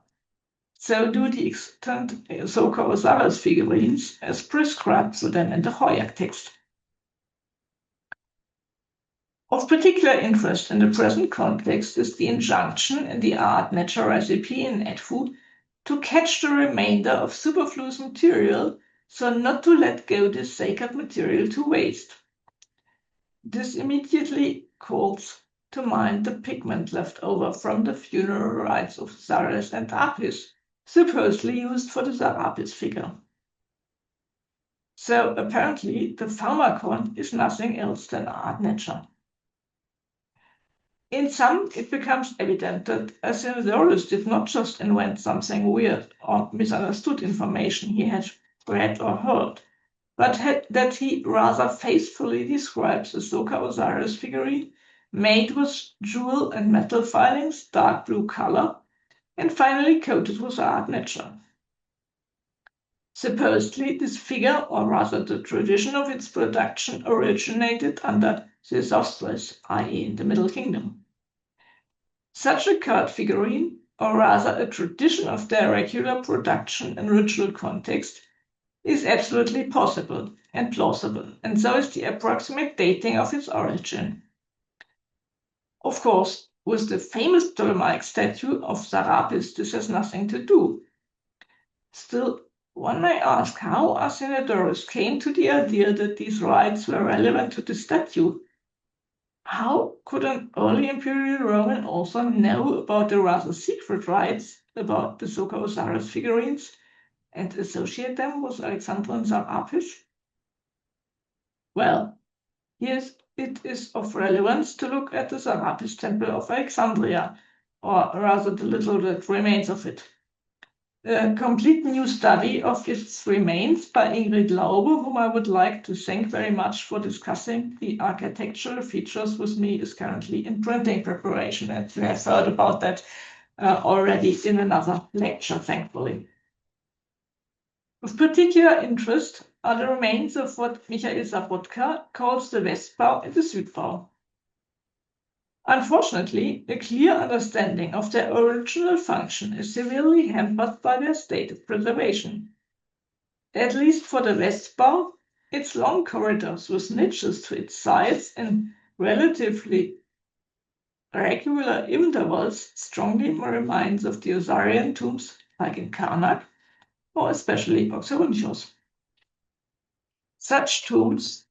So do the extant Sokar-Osiris figurines, as prescribed for them in the Hoyak text. Of particular interest in the present context is the injunction in the A'at Necher recipe in Edfu to catch the remainder of superfluous material, so not to let go this sacred material to waste. This immediately calls to mind the pigment left over from the funeral rites of Osiris and Apis, supposedly used for the Sarapis figure. So apparently the pharmacon is nothing else than A'at Necher. In some, it becomes evident that Athenodorus did not just invent something weird or misunderstood information he had read or heard, but that he rather faithfully describes a Sokar-Osiris figurine made with jewel and metal filings, dark blue color, and finally coated with A'at Necher. Supposedly, this figure, or rather the tradition of its production, originated under Sesostris, i.e. in the Middle Kingdom. Such a cult figurine, or rather a tradition of their regular production in ritual context, is absolutely possible and plausible, and so is the approximate dating of its origin. Of course, with the famous Ptolemaic statue of Sarapis, this has nothing to do. Still, one may ask how Athenodorus came to the idea that these rites were relevant to the statue. How could an early Imperial Roman author know about the rather secret rites about the Sokar-Osiris figurines and associate them with Alexandrian Serapeum? Well, yes, it is of relevance to look at the Sarapis temple of Alexandria, or rather the little that remains of it. A complete new study of its remains by Ingrid Laube, whom I would like to thank very much for discussing the architectural features with me, is currently in printing preparation, and we have heard about that already in another lecture, thankfully. Of particular interest are the remains of what Michael Sabotka calls the Westbau and the Südbau. Unfortunately, a clear understanding of their original function is severely hampered by their state of preservation. At least for the Westbau, its long corridors with niches to its sides in relatively regular intervals strongly reminds of the Osirian tombs like in Karnak, or especially Oxyrhynchos. Such tombs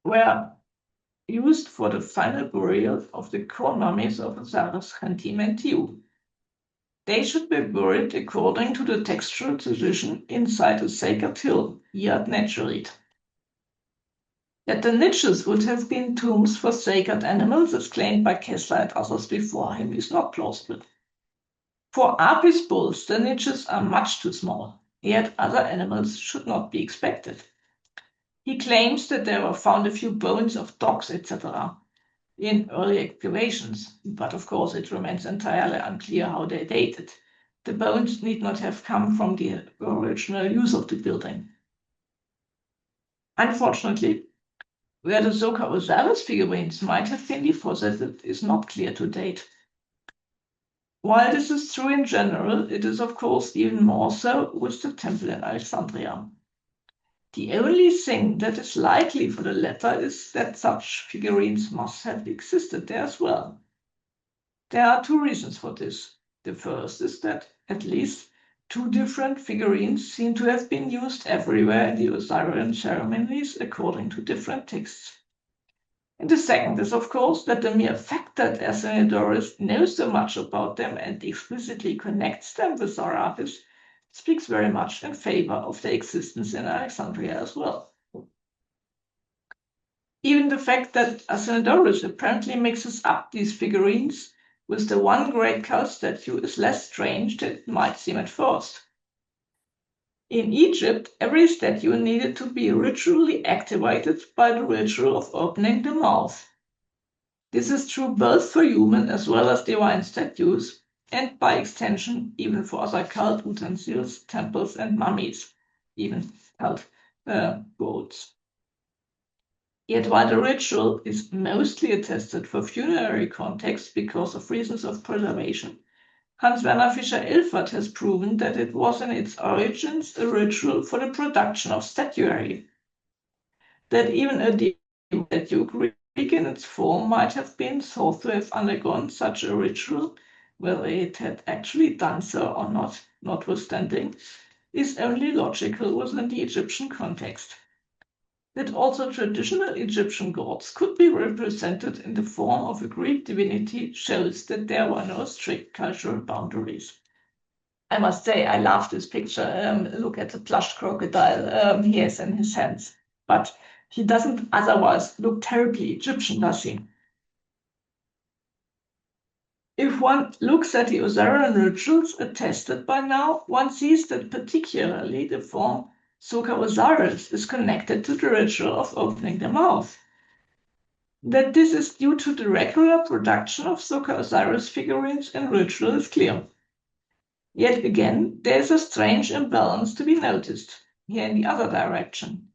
were used for the final burial of the crown mummies of Osiris Gentimentiu. They should be buried according to the textual tradition inside a sacred hill, A'at Necherit. That the niches would have been tombs for sacred animals, as claimed by Kessler and others before him, is not plausible. For Apis bulls, the niches are much too small. yet other animals should not be expected. He claims that there were found a few bones of dogs, etc., in early excavations, but of course it remains entirely unclear how they dated. The bones need not have come from the original use of the building. Unfortunately, where the Sokar-Osiris figurines might have been deposited is not clear to date. While this is true in general, it is of course even more so with the temple in Alexandria. The only thing that is likely for the latter is that such figurines must have existed there as well. There are two reasons for this. The first is that at least two different figurines seem to have been used everywhere in the Osirian ceremonies according to different texts. And the second is, of course, that the mere fact that Athenodorus knows so much about them and explicitly connects them with Sarapis speaks very much in favor of their existence in Alexandria as well. Even the fact that Athenodorus apparently mixes up these figurines with the one great cow statue is less strange than it might seem at first. In Egypt, every statue needed to be ritually activated by the ritual of opening the mouth. This is true both for human as well as divine statues, and by extension, even for other cult utensils, temples, and mummies, even cult goats. Yet while the ritual is mostly attested for funerary context because of reasons of preservation, Hans Werner Fischer-Ilfert has proven that it was in its origins a ritual for the production of statuary. That even a statue, Greek in its form, might have been thought to have undergone such a ritual, whether it had actually done so or not, notwithstanding, is only logical within the Egyptian context. That also traditional Egyptian gods could be represented in the form of a Greek divinity shows that there were no strict cultural boundaries. I must say, I love this picture. Look at the plush crocodile he has in his hands. But he doesn't otherwise look terribly Egyptian, does he? If one looks at the Osirian rituals attested by now, one sees that particularly the form Sokar-Osiris is connected to the ritual of opening the mouth. That this is due to the regular production of Sokar-Osiris figurines in ritual is clear. Yet again, there is a strange imbalance to be noticed here in the other direction.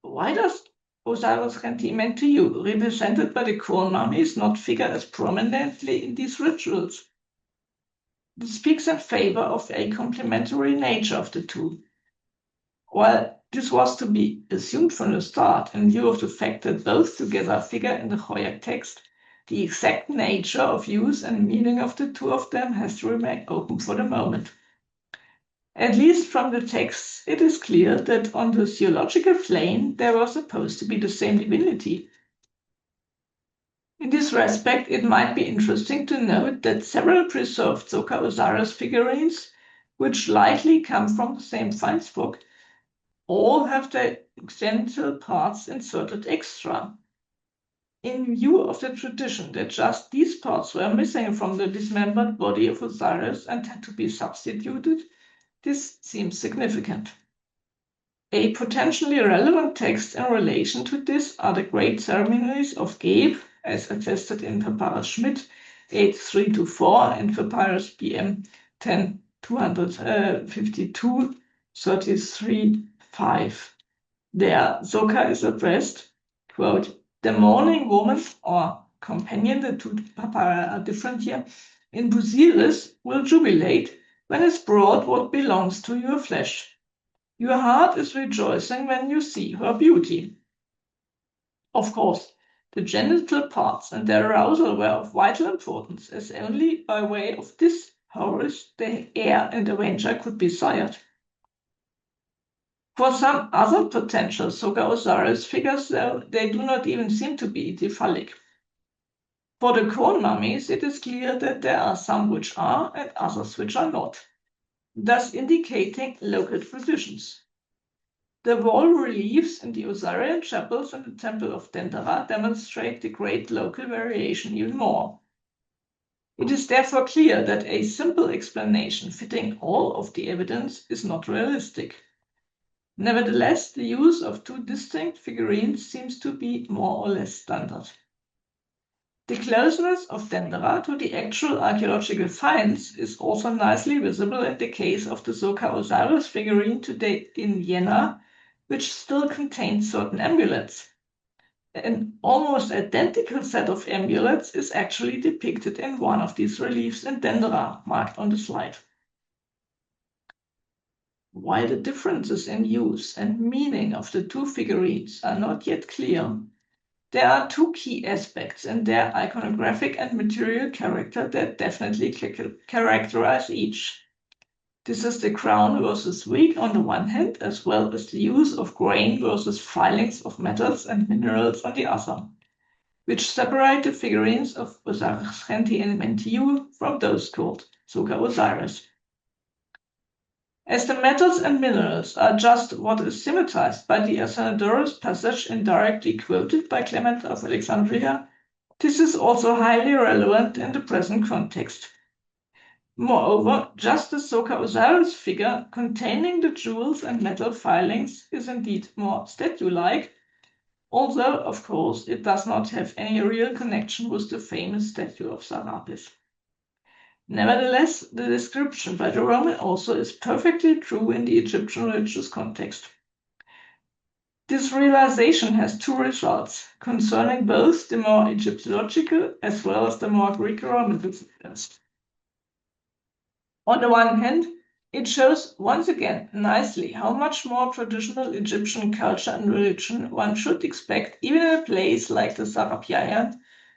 Why does Osiris Rentimentu, represented by the corn mummies, not figure as prominently in these rituals? This speaks in favor of a complementary nature of the two. While this was to be assumed from the start, in view of the fact that both together figure in the Hoyak text, the exact nature of use and meaning of the two of them has to remain open for the moment. At least from the texts, it is clear that on the theological plane there was supposed to be the same divinity. In this respect, it might be interesting to note that several preserved Sokar-Osiris figurines, which likely come from the same Feindsburg, all have their genital parts inserted extra. In view of the tradition that just these parts were missing from the dismembered body of Osiris and had to be substituted, this seems significant. A potentially relevant text in relation to this are the great ceremonies of Geb, as attested in Papyrus Schmidt 8.3-4 and Papyrus BM 10.252 33.5. There, Sokar is addressed, quote, the mourning woman or companion, the two papyri are different here, in Busiris will jubilate when is brought what belongs to your flesh. Your heart is rejoicing when you see her beauty. Of course, the genital parts and their arousal were of vital importance, as only by way of this Horus the heir and avenger could be sired. For some other potential Sokar-Osiris figures, though, they do not even seem to be diphalic. For the corn mummies, it is clear that there are some which are and others which are not, thus indicating local traditions. The wall reliefs in the Osirian chapels and the temple of Dendera demonstrate the great local variation even more. It is therefore clear that a simple explanation fitting all of the evidence is not realistic. Nevertheless, the use of two distinct figurines seems to be more or less standard. The closeness of Dendera to the actual archaeological finds is also nicely visible in the case of the Sokar-Osiris figurine today in Vienna, which still contains certain amulets. An almost identical set of amulets is actually depicted in one of these reliefs in Dendera, marked on the slide. While the differences in use and meaning of the two figurines are not yet clear, there are two key aspects in their iconographic and material character that definitely characterize each. This is the crown versus wig on the one hand, as well as the use of grain versus filings of metals and minerals on the other, which separate the figurines of Osiris Genti and Mentiu from those called Sokar-Osiris. As the metals and minerals are just what is symmetized by the Athenodorus passage indirectly quoted by Clement of Alexandria, this is also highly relevant in the present context. Moreover, just the Sokar-Osiris figure containing the jewels and metal filings is indeed more statue-like, although, of course, it does not have any real connection with the famous statue of Sarapis. Nevertheless, the description by the Roman also is perfectly true in the Egyptian religious context. This realization has two results, concerning both the more Egyptological as well as the more Greco-Roman disciplines. On the one hand, it shows once again nicely how much more traditional Egyptian culture and religion one should expect even in a place like the Serapeum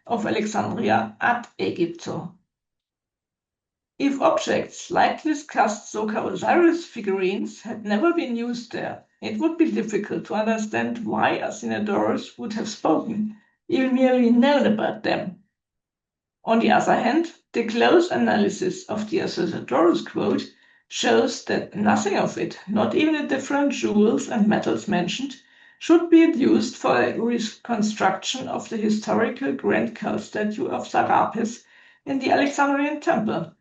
of Alexandria ad Aegypto. If objects like discussed Sokar-Osiris figurines had never been used there, it would be difficult to understand why Athenodorus would have spoken, even merely known about them. On the other hand, the close analysis of the Athenodorus quote shows that nothing of it, not even the different jewels and metals mentioned, should be used for a reconstruction of the historical grand cult statue of Sarapis in the Alexandrian temple.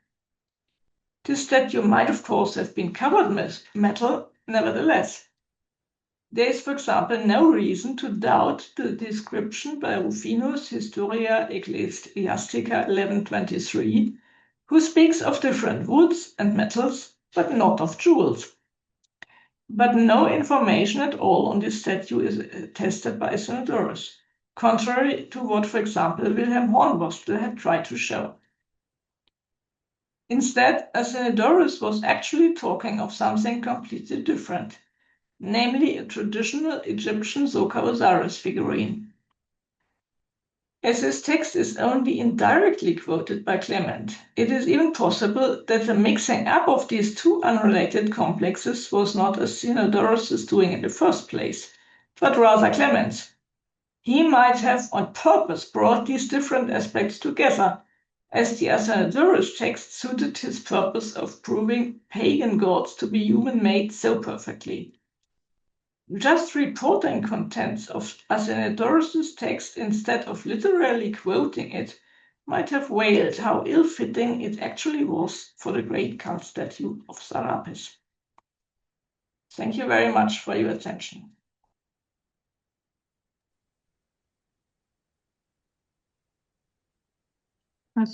This statue might, of course, have been covered with metal, nevertheless. There is, for example, no reason to doubt the description by Rufinus, Historia Ecclesiastica 1123, who speaks of different woods and metals, but not of jewels. But no information at all on this statue is attested by Athenodorus, contrary to what, for example, Wilhelm Hornbostel had tried to show. Instead, Athenodorus was actually talking of something completely different, namely a traditional Egyptian Sokar-Osiris figurine. As his text is only indirectly quoted by Clement, it is even possible that the mixing up of these two unrelated complexes was not Athenodorus doing in the first place, but rather Clement. He might have on purpose brought these different aspects together, as the Athenodorus text suited his purpose of proving pagan gods to be human-made so perfectly. Just reporting contents of Athenodorus' text instead of literally quoting it might have wailed how ill-fitting it actually was for the great cult statue of Sarapis. Thank you very much for your attention.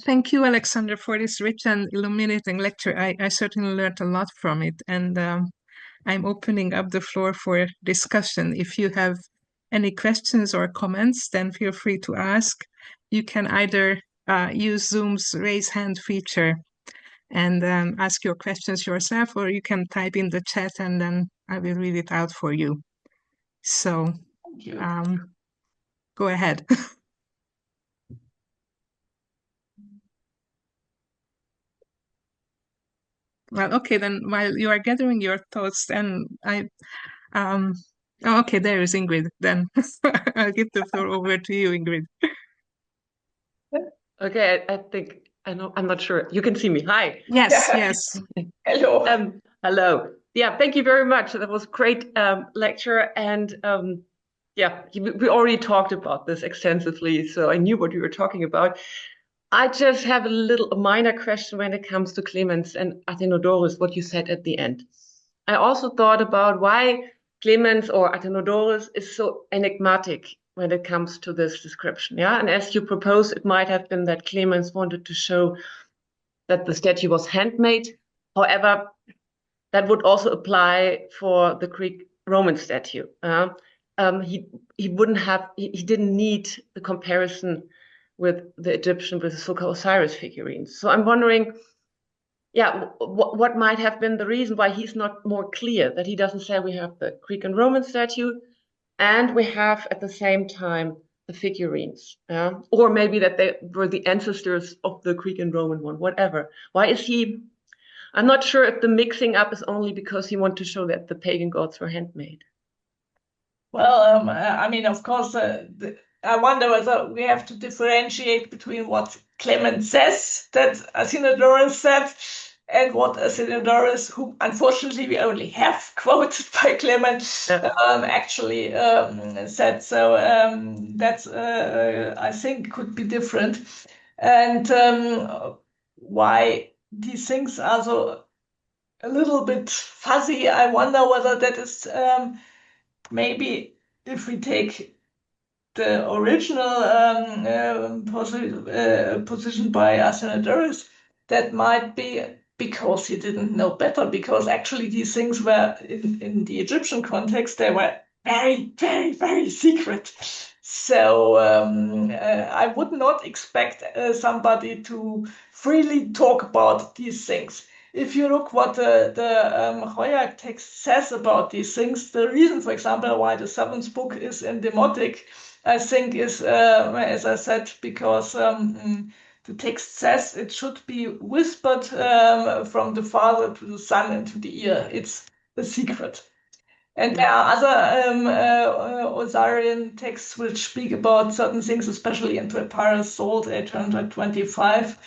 Thank you, Alexander, for this rich and illuminating lecture. I certainly learned a lot from it, and I'm opening up the floor for discussion. If you have any questions or comments, then feel free to ask. You can either use Zoom's raise hand feature and ask your questions yourself, or you can type in the chat and then I will read it out for you. So go ahead. Well, okay, then while you are gathering your thoughts, and okay, there is Ingrid. Then I'll give the floor over to you, Ingrid. Okay, I think I know. I'm not sure. You can see me. Hi. Yes, yes. Hello. Hello. Yeah, thank you very much. That was a great lecture, and yeah, we already talked about this extensively, so I knew what you were talking about. I just have a minor question when it comes to Clemens and Athenodorus, what you said at the end. I also thought about why Clemens or Athenodorus is so enigmatic when it comes to this description. Yeah, and as you propose, it might have been that Clemens wanted to show that the statue was handmade. However, that would also apply for the Greek-Roman statue. He wouldn't have, he didn't need the comparison with the Egyptian, with the Sokar-Osiris figurines. So I'm wondering, yeah, what might have been the reason why he's not more clear, that he doesn't say we have the Greek and Roman statue and we have at the same time the figurines, or maybe that they were the ancestors of the Greek and Roman one, whatever. Why is he? I'm not sure if the mixing up is only because he wanted to show that the pagan gods were handmade. Well, I mean, of course, I wonder whether we have to differentiate between what Clement says that Athenodorus said and what Athenodorus, who unfortunately we only have quoted by Clement, actually said. So that's, I think, could be different. And why these things are so a little bit fuzzy, I wonder whether that is maybe if we take the original position by Athenodorus, that might be because he didn't know better, because actually these things were, in the Egyptian context, they were very, very, very secret. So I would not expect somebody to freely talk about these things. If you look what the Hoyak text says about these things, the reason, for example, why the seventh book is in demotic, I think is, as I said, because the text says it should be whispered from the father to the son and to the ear. It's a secret. And there are other Osirian texts which speak about certain things, especially in Papyrus Sold 825.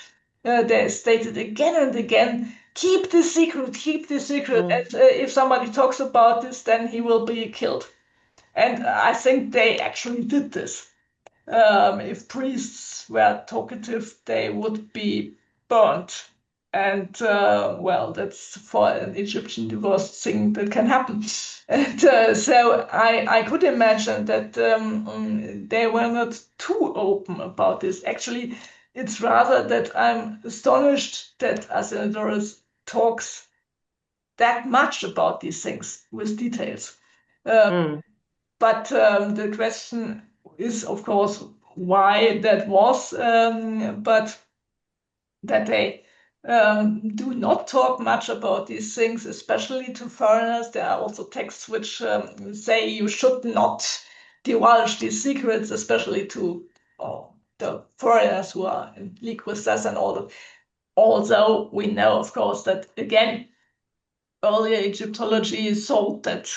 They is stated again and again, keep this secret, keep this secret. And if somebody talks about this, then he will be killed. And I think they actually did this. If priests were talkative, they would be burnt. And well, that's for an Egyptian divorce thing that can happen. And so I could imagine that they were not too open about this. Actually, it's rather that I'm astonished that Athenodorus talks that much about these things with details. But the question is, of course, why that was, but that they do not talk much about these things, especially to foreigners. There are also texts which say you should not divulge these secrets, especially to the foreigners who are in league with us and all that. Although we know, of course, that again, earlier Egyptology sold that,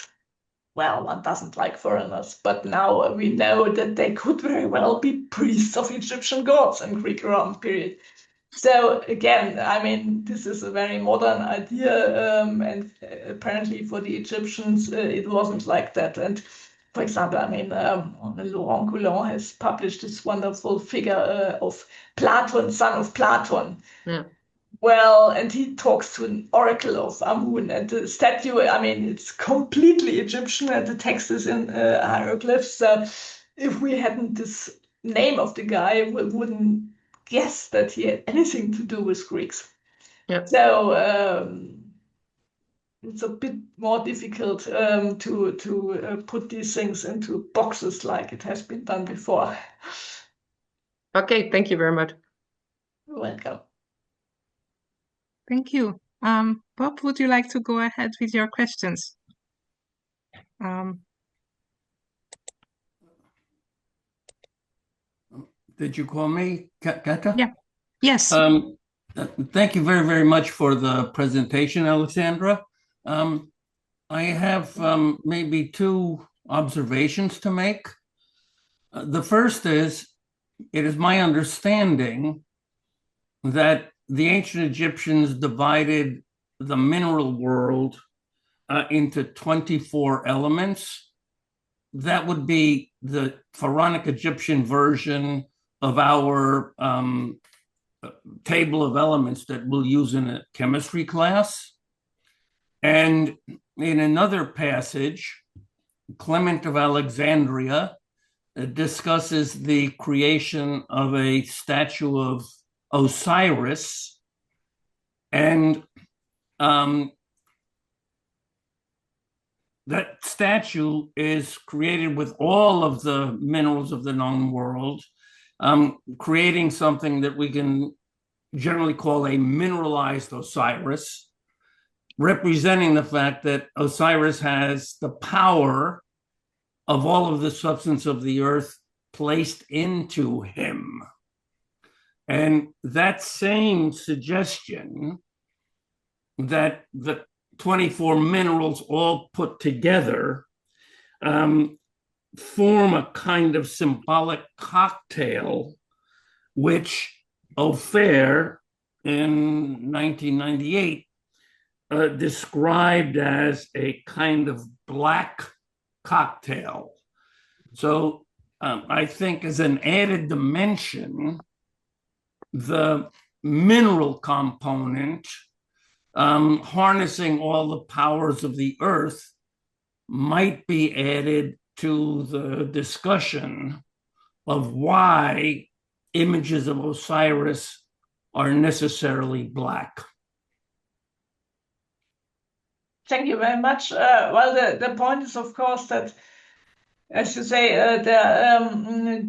well, one doesn't like foreigners, but now we know that they could very well be priests of Egyptian gods in Greek-Roman period. So again, I mean, this is a very modern idea, and apparently for the Egyptians, it wasn't like that. And for example, I mean, Laurent Goulon has published this wonderful figure of Platon, son of Platon. Yeah. Well, and he talks to an oracle of Amun, and the statue, I mean, it's completely Egyptian, and the text is in hieroglyphs. So if we hadn't this name of the guy, we wouldn't guess that he had anything to do with Greeks. Yeah. So it's a bit more difficult to put these things into boxes like it has been done before. Okay, thank you very much. You're welcome. Thank you. Bob, would you like to go ahead with your questions? Did you call me, Kata? Yeah. Yes. Thank you very, very much for the presentation, Alexandra. I have maybe two observations to make. The first is, it is my understanding that the ancient Egyptians divided the mineral world into 24 elements. That would be the pharaonic Egyptian version of our table of elements that we'll use in a chemistry class. And in another passage, Clement of Alexandria discusses the creation of a statue of Osiris, and that statue is created with all of the minerals of the known world, creating something that we can generally call a mineralized Osiris, representing the fact that Osiris has the power of all of the substance of the earth placed into him. And that same suggestion that the 24 minerals all put together form a kind of symbolic cocktail, which Ophir in 1998 described as a kind of black cocktail. So I think as an added dimension, the mineral component, harnessing all the powers of the earth, might be added to the discussion of why images of Osiris are necessarily black. Thank you very much. Well, the point is, of course, that, as you say, the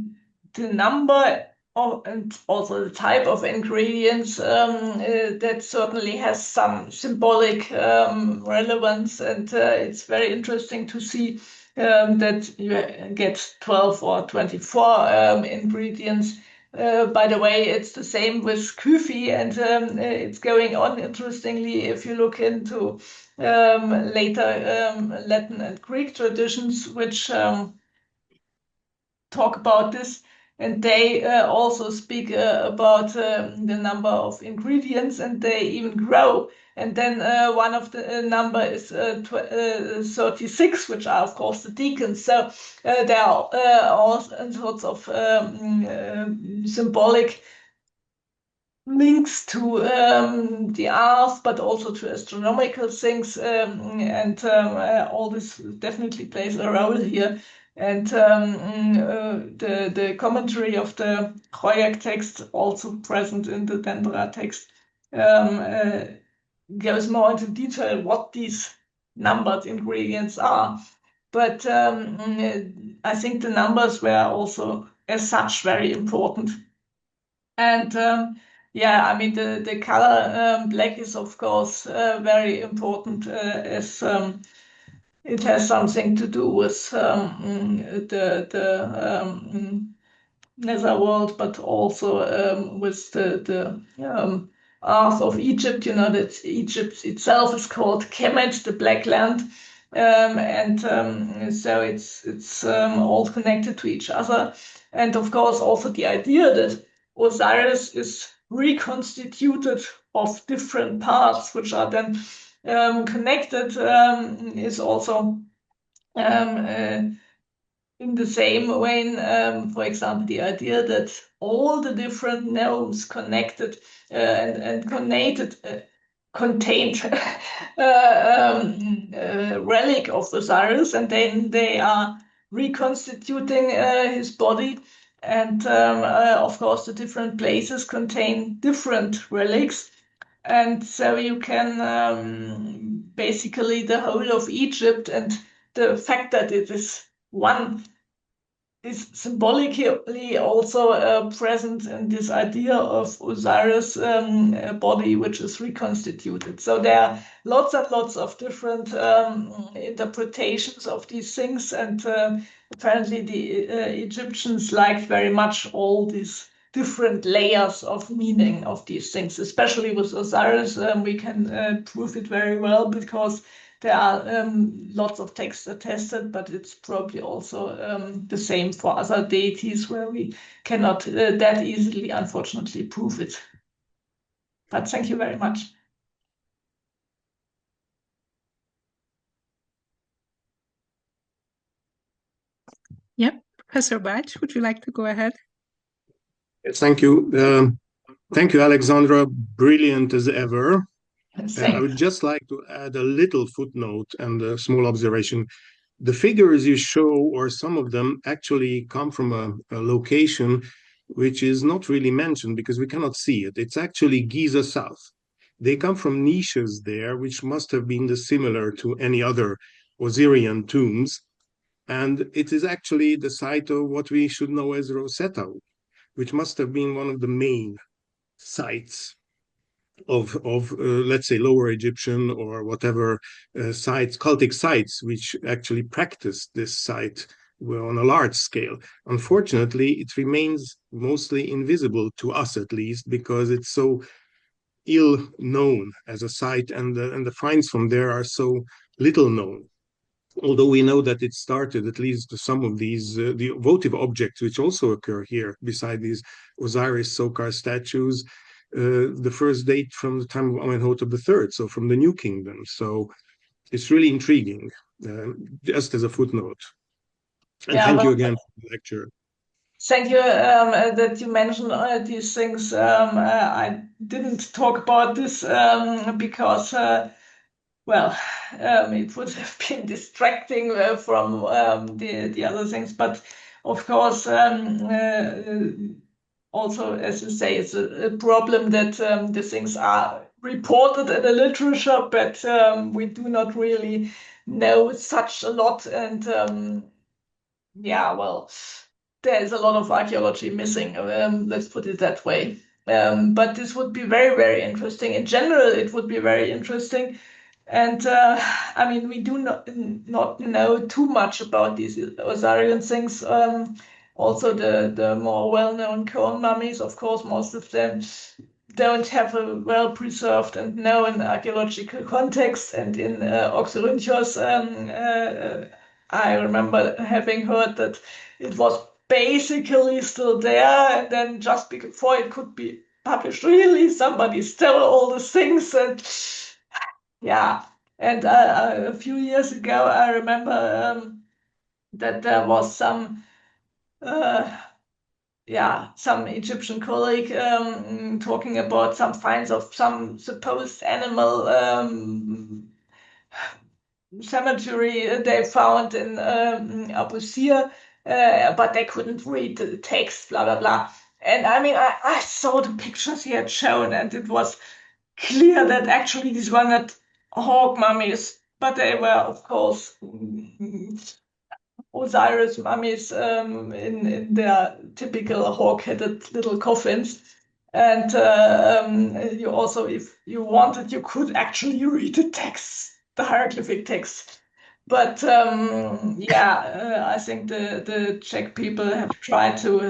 number of, and also the type of ingredients that certainly has some symbolic relevance, and it's very interesting to see that you get 12 or 24 ingredients. By the way, it's the same with Kufi, and it's going on interestingly if you look into later Latin and Greek traditions, which talk about this, and they also speak about the number of ingredients, and they even grow. And then one of the number is 36, which are, of course, the deacons. So there are all sorts of symbolic links to the earth, but also to astronomical things, and all this definitely plays a role here. And the commentary of the Khoyak text, also present in the Dendera text, goes more into detail what these numbered ingredients are. But I think the numbers were also, as such, very important. And yeah, I mean, the color black is, of course, very important, as it has something to do with the netherworld, but also with the earth of Egypt. You know that Egypt itself is called Kemet, the Black Land, and so it's all connected to each other. And of course, also the idea that Osiris is reconstituted of different parts, which are then connected, is also in the same way, for example, the idea that all the different gnomes connected and contained relic of Osiris, and then they are reconstituting his body. And of course, the different places contain different relics. And so you can basically the whole of Egypt, and the fact that it is one is symbolically also present in this idea of Osiris' body, which is reconstituted. So there are lots and lots of different interpretations of these things, and apparently the Egyptians liked very much all these different layers of meaning of these things, especially with Osiris. We can prove it very well because there are lots of texts attested, but it's probably also the same for other deities where we cannot that easily, unfortunately, prove it. But thank you very much. Yep. Professor Bach, would you like to go ahead? Yes, thank you. Thank you, Alexandra. Brilliant as ever. I would Thanks. just like to add a little footnote and a small observation. The figures you show, or some of them, actually come from a location which is not really mentioned because we cannot see it. It's actually Giza South. They come from niches there, which must have been similar to any other Osirian tombs. And it is actually the site of what we should know as Rosetta, which must have been one of the main sites of let's say Lower Egyptian or whatever sites, cultic sites, which actually practiced this site on a large scale. Unfortunately, it remains mostly invisible to us, at least, because it's so ill known as a site, and the finds from there are so little known. Although we know that it started, at least some of these the votive objects which also occur here beside these Osiris Sokar statues, the first date from the time of Amenhotep III, so from the New Kingdom. So it's really intriguing, just as a footnote. And Yeah, thank well, you again for the lecture. thank you that you mentioned these things. I didn't talk about this because, well, it would have been distracting from the other things. But of course, also, as you say, it's a problem that the things are reported in the literature, but we do not really know such a lot. And yeah, well, there's a lot of archaeology missing. Let's put it that way. But this would be very, very interesting. In general, it would be very interesting. And I mean, we do not know too much about these Osirian things. Also, the more well-known cone mummies, of course, most of them don't have a well-preserved and known archaeological context. And in Oxyrhynchos, I remember having heard that it was basically still there, and then just before it could be published, really, somebody stole all the things. And yeah, and a few years ago, I remember that there was some Egyptian colleague talking about some finds of some supposed animal cemetery they found in Abu Sir, but they couldn't read the text, blah, blah, blah. And I mean, I saw the pictures he had shown, and it was clear that actually these were not hawk mummies, but they were, of course, Osiris mummies in their typical hawk-headed little coffins. And you also, if you wanted, you could actually read the text, the hieroglyphic text. But I think the Czech people have tried to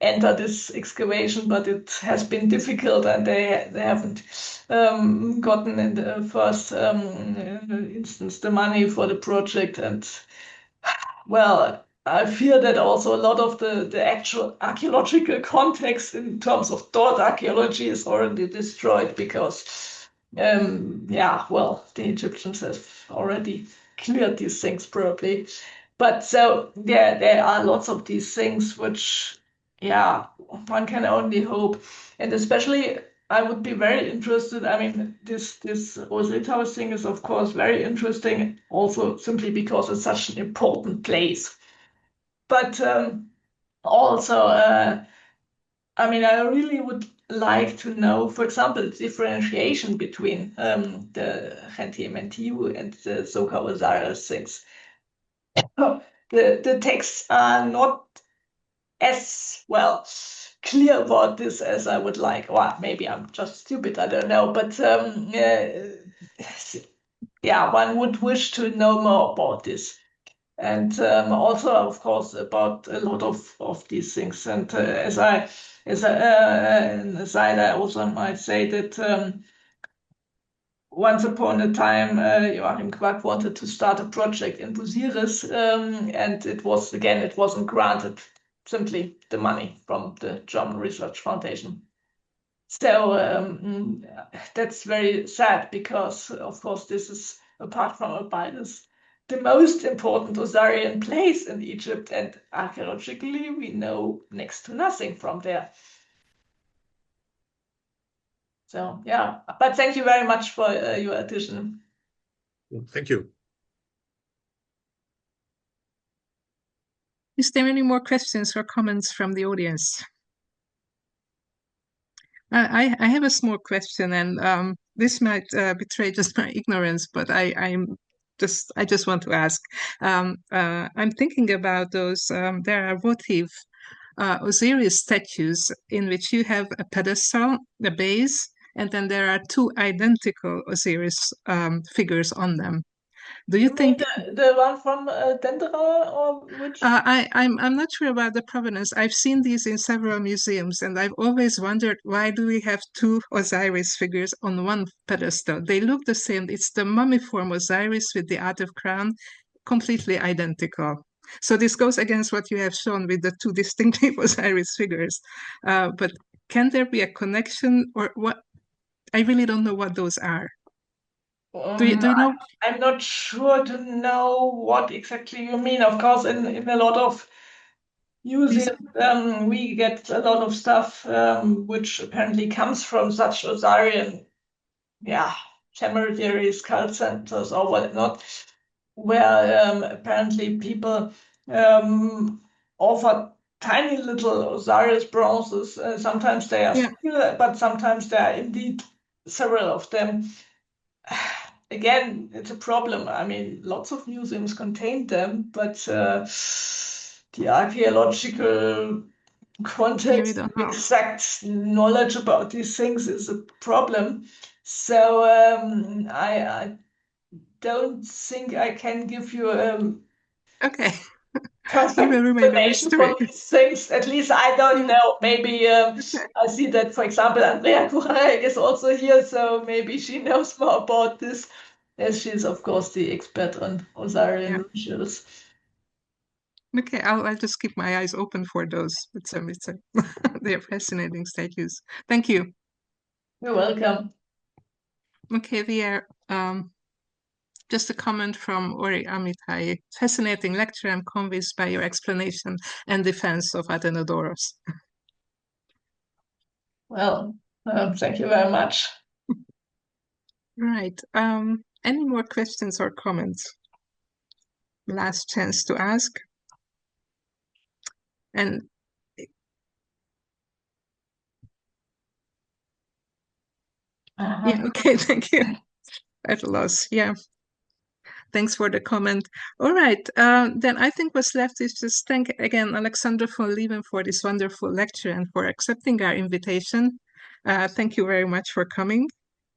enter this excavation, but it has been difficult, and they haven't gotten in the first instance the money for the project. And well, I fear that also a lot of the actual archaeological context in terms of thought archaeology is already destroyed because, the Egyptians have already cleared these things probably. But so there are lots of these things which, one can only hope. And especially I would be very interested. I mean, this Rosetta thing is, of course, very interesting, also simply because it's such an important place. But also, I mean, I really would like to know, for example, the differentiation between the Gentium and Tiu and the Sokar-Osiris things. The texts are not as well clear about this as I would like. Or maybe I'm just stupid, I don't know. But one would wish to know more about this. And also, of course, about a lot of these things. And as an aside, I also might say that once upon a time, Joachim Quack wanted to start a project in Busiris, and it wasn't granted, simply the money from the German Research Foundation. So that's very sad because, of course, this is, apart from Abydos, the most important Osirian place in Egypt, and archaeologically we know next to nothing from there. So yeah, but thank you very much for your addition. Thank you. Is there any more questions or comments from the audience? I have a small question, and this might betray just my ignorance, but I just want to ask. I'm thinking about those. There are votive Osiris statues in which you have a pedestal, a base, and then there are two identical Osiris figures on them. Do you think the one from Dendera, or which? I'm not sure about the provenance. I've seen these in several museums, and I've always wondered, why do we have two Osiris figures on one pedestal? They look the same. It's the mummiform Osiris with the Atef crown, completely identical. So this goes against what you have shown with the two distinctive Osiris figures. But can there be a connection, or what? I really don't know what those are. Do you know? I'm not sure to know what exactly you mean. Of course, in a lot of museums, we get a lot of stuff which apparently comes from such Osirian, cemetery skull centers or whatnot, where apparently people offer tiny little Osiris bronzes. Sometimes they are small, but sometimes there are indeed several of them. Again, it's a problem. I mean, lots of museums contain them, but the archaeological context, the exact knowledge about these things is a problem. So I don't think I can give you Okay. perfect explanation for these things. At least I don't know. Maybe I see that, for example, Andrea Kurek is also here, so maybe she knows more about this, as she's, of course, the expert on Osirian rituals. Okay, I'll just keep my eyes open for those. They're fascinating statues. Thank you. You're welcome. Okay, just a comment from Ori Amitai. Fascinating lecture. I'm convinced by your explanation and defense of Athenodorus. Well, thank you very much. Right. Any more questions or comments? Last chance to ask. And yeah, okay, thank you. At a loss, yeah. Thanks for the comment. All right, then I think what's left is just thank again Alexandra von Lieven for this wonderful lecture and for accepting our invitation. Thank you very much for coming.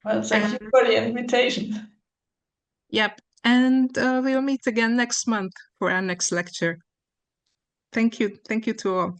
Well, thank you for the invitation. Yep, and we'll meet again next month for our next lecture. Thank you to all.